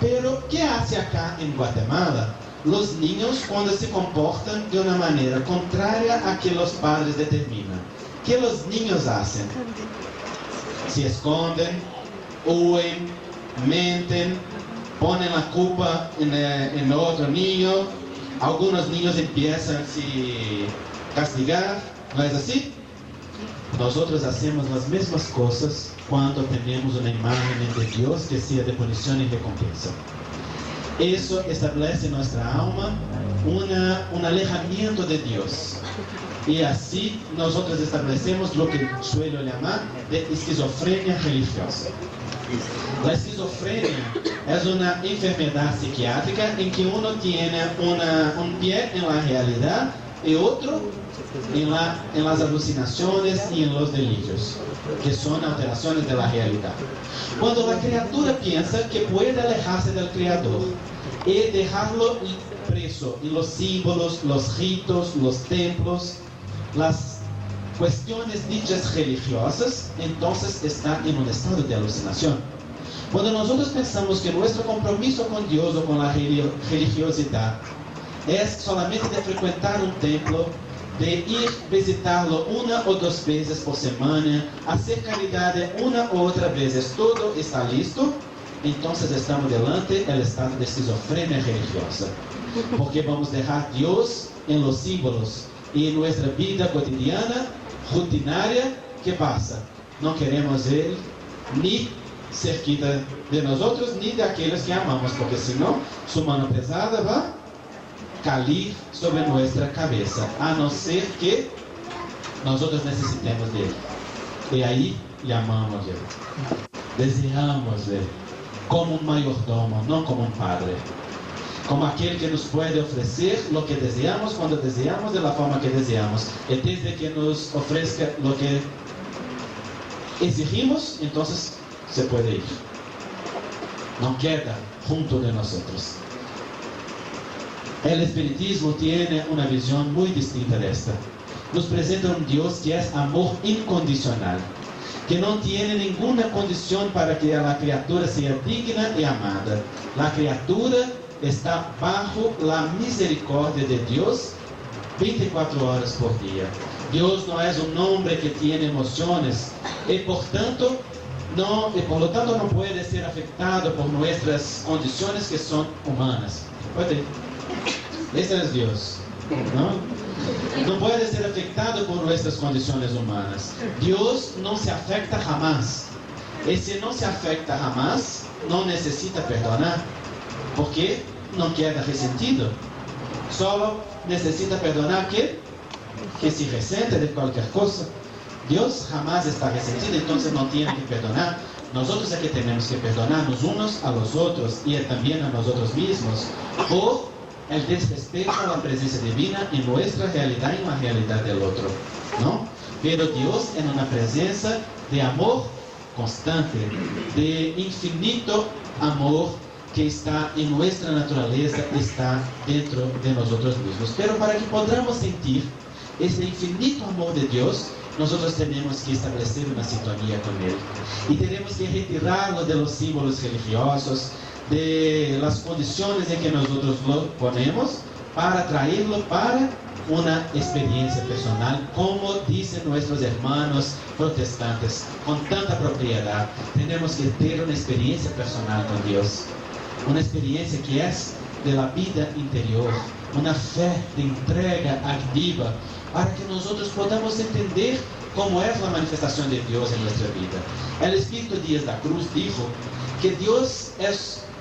Pero ¿qué hace acá en Guatemala? Los niños cuando se comportan de una manera contraria a que los padres determinan. ¿Qué los niños hacen? Se esconden, huyen, mienten, ponen la culpa en otro niño. Algunos niños empiezan a castigar. ¿No es así? Nosotros hacemos las mismas cosas cuando tenemos una imagen de Dios que sea de punición y recompensa. Eso establece en nuestra alma un alejamiento de Dios. Y así nosotros establecemos lo que suelo llamar de esquizofrenia religiosa. La esquizofrenia es una enfermedad psiquiátrica en que uno tiene un pie en la realidad y otro en las alucinaciones y en los delirios, que son alteraciones de la realidad. Cuando la criatura piensa que puede alejarse del Creador y dejarlo preso en los símbolos, los ritos, los templos, las cuestiones dichas religiosas, entonces está en un estado de alucinación. Cuando nosotros pensamos que nuestro compromiso con Dios o con la religiosidad es solamente de frecuentar un templo, de ir visitarlo una o dos veces por semana, hacer caridad una o otra vez, todo está listo, entonces estamos delante del estado de esquizofrenia religiosa. Porque vamos a dejar Dios en los símbolos y en nuestra vida cotidiana, rutinaria, ¿qué pasa? No queremos Él ni cerquita de nosotros, ni de aquellos que amamos, porque si no, su mano pesada va a caer sobre nuestra cabeza, a no ser que nosotros necesitemos de Él. Y ahí y amámosle. Deseámosle como un mayordomo, no como un padre. Como aquel que nos puede ofrecer lo que deseamos cuando deseamos, de la forma que deseamos. Y desde que nos ofrezca lo que exigimos, entonces se puede ir. No queda junto de nosotros. El espiritismo tiene una visión muy distinta de esta. Nos presenta un Dios que es amor incondicional, que no tiene ninguna condición para que la criatura sea digna y amada. La criatura está bajo la misericordia de Dios 24 horas por día. Dios no es un hombre que tiene emociones y por lo tanto no puede ser afectado por nuestras condiciones que son humanas. Ese es Dios, ¿no? No puede ser afectado por nuestras condiciones humanas. Dios no se afecta jamás. Y si no se afecta jamás, no necesita perdonar, porque no queda resentido. Solo necesita perdonar que se resente de cualquier cosa. Dios jamás está resentido, entonces no tiene que perdonar. Nosotros es que tenemos que perdonarnos unos a los otros y también a nosotros mismos por el desrespeto a la presencia divina en nuestra realidad y en la realidad del otro, ¿no? Pero Dios en una presencia de amor constante, de infinito amor que está en nuestra naturaleza, está dentro de nosotros mismos. Pero para que podamos sentir ese infinito amor de Dios, nosotros tenemos que establecer una sintonía con Él. Y tenemos que retirarlo de los símbolos religiosos, de las condiciones en que nosotros lo ponemos, para traerlo para una experiencia personal, como dicen nuestros hermanos protestantes, con tanta propiedad. Tenemos que tener una experiencia personal con Dios, una experiencia que es de la vida interior, una fe de entrega activa, para que nosotros podamos entender cómo es la manifestación de Dios en nuestra vida. El Espíritu Díaz da Cruz dijo que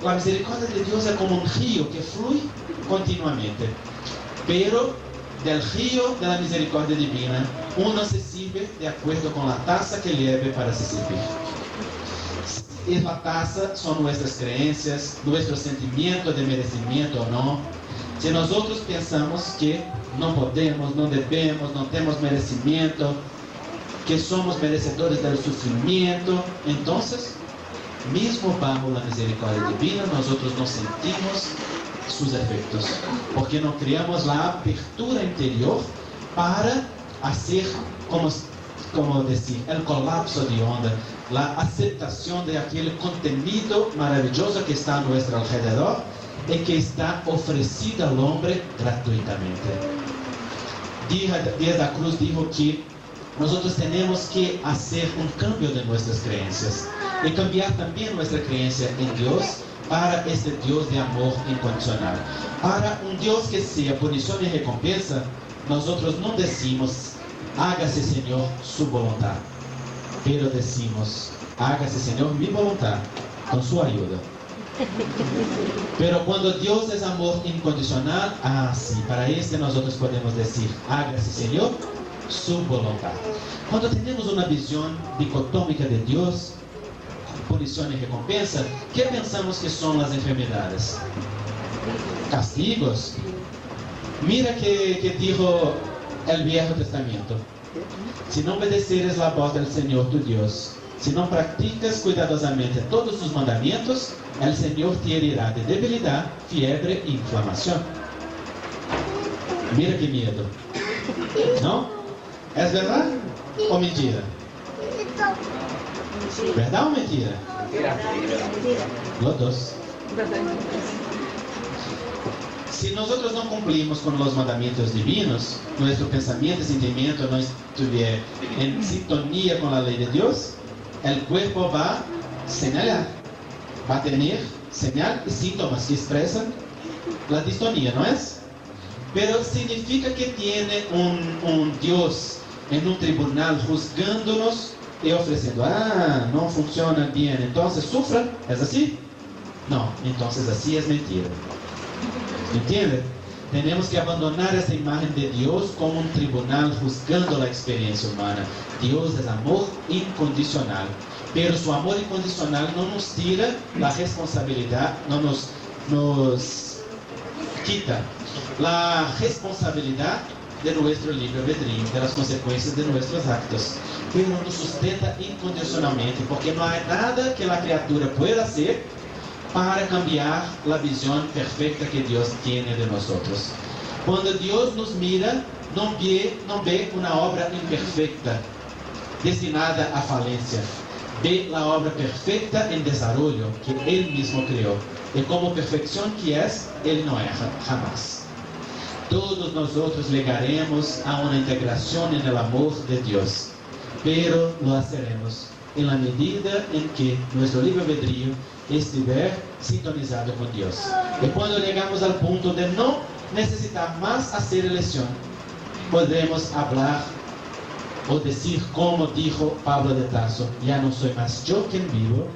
la misericordia de Dios es como un río que fluye continuamente, pero del río de la misericordia divina uno se sirve de acuerdo con la taza que lleve para se servir. Y la taza son nuestras creencias, nuestro sentimiento de merecimiento o no. Si nosotros pensamos que no podemos, no debemos, no tenemos merecimiento, que somos merecedores del sufrimiento, entonces, mismo bajo la misericordia divina, nosotros no sentimos sus efectos, porque no creamos la apertura interior para hacer, como decir, el colapso de onda, la aceptación de aquel contenido maravilloso que está a nuestro alrededor y que está ofrecido al hombre gratuitamente. Díaz da Cruz dijo que nosotros tenemos que hacer un cambio de nuestras creencias y cambiar también nuestra creencia en Dios para este Dios de amor incondicional. Para un Dios que sea punición y recompensa, nosotros no decimos, hágase Señor su voluntad, pero decimos, hágase Señor mi voluntad con su ayuda. Pero cuando Dios es amor incondicional, sí, para este nosotros podemos decir, hágase Señor su voluntad. Cuando tenemos una visión dicotómica de Dios, punición y recompensa, ¿qué pensamos que son las enfermedades? Castigos. Mira que dijo el Viejo Testamento: si no obedeceres la voz del Señor tu Dios, si no practicas cuidadosamente todos sus mandamientos, el Señor te herirá de debilidad, fiebre e inflamación. Mira qué miedo, ¿no? ¿Es verdad o mentira? ¿Verdad o mentira? Los dos. Si nosotros no cumplimos con los mandamientos divinos, nuestro pensamiento y sentimiento no estuviera en sintonía con la ley de Dios, el cuerpo va a señalar, va a tener señal y síntomas que expresan la distonía, ¿no es? Pero significa que tiene un Dios en un tribunal juzgándonos y ofreciendo, no funciona bien, entonces sufran. ¿Es así? No, entonces así es mentira. ¿Entiende? Tenemos que abandonar esa imagen de Dios como un tribunal juzgando la experiencia humana. Dios es amor incondicional, pero su amor incondicional no nos tira la responsabilidad, no nos quita la responsabilidad de nuestro libre albedrío, de las consecuencias de nuestros actos, pero nos sustenta incondicionalmente, porque no hay nada que la criatura pueda hacer para cambiar la visión perfecta que Dios tiene de nosotros. Cuando Dios nos mira, no ve una obra imperfecta, destinada a falencia. Ve la obra perfecta en desarrollo que Él mismo creó. Y como perfección que es, Él no erra jamás. Todos nosotros llegaremos a una integración en el amor de Dios, pero lo haceremos en la medida en que nuestro libre albedrío estiver sintonizado con Dios. Y cuando llegamos al punto de no necesitar más hacer elección, podremos hablar o decir como dijo Pablo de Tarso: ya no soy más yo quien vivo,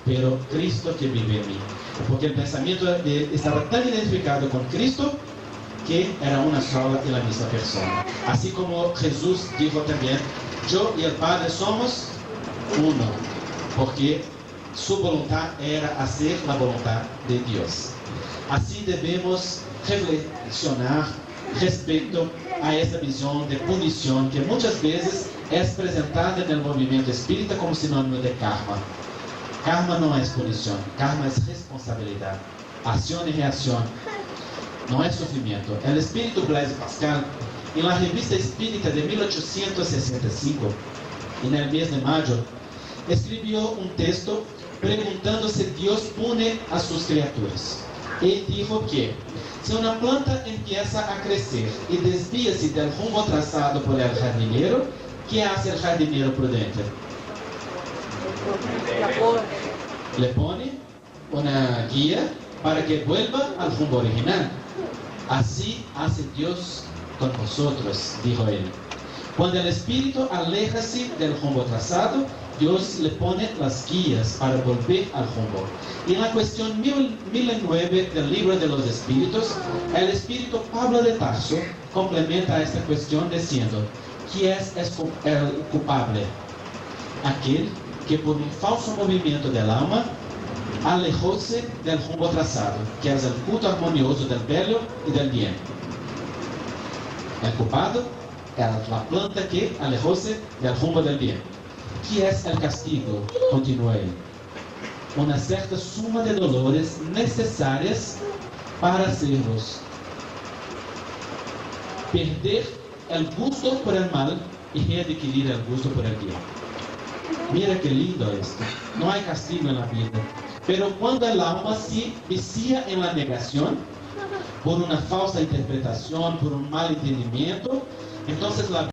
pero Cristo que vive en mí. Porque el pensamiento estaba tan identificado con Cristo que era una sola y la misma persona. Así como Jesús dijo también: yo y el Padre somos uno, porque su voluntad era hacer la voluntad de Dios. Así debemos reflexionar respecto a esa visión de punición que muchas veces es presentada en el movimiento espírita como sinónimo de karma. Karma no es punición, karma es responsabilidad, acción y reacción, no es sufrimiento. El espíritu Blaise Pascal, en la revista espírita de 1865, en el mes de mayo, escribió un texto preguntando si Dios pune a sus criaturas. Él dijo que si una planta empieza a crecer y desvíase del rumbo trazado por el jardinero, ¿qué hace el jardinero prudente? Le pone una guía para que vuelva al rumbo original. Así hace Dios con nosotros, dijo él. Cuando el espíritu aléjase del rumbo trazado, Dios le pone las guías para volver al rumbo. Y en la cuestión 1009 del libro de los espíritus, el espíritu Pablo de Tarso complementa esta cuestión diciendo: ¿quién es el culpable? Aquel que por un falso movimiento del alma alejóse del rumbo trazado, que es el culto armonioso del belo y del bien. El culpado es la planta que alejóse del rumbo del bien. ¿Qué es el castigo? Continúa él. Una cierta suma de dolores necesarias para hacerlos perder el gusto por el mal y readquirir el gusto por el bien. Mira qué lindo esto. No hay castigo en la vida. Pero cuando el alma se vicia en la negación, por una falsa interpretación, por un mal entendimiento, entonces la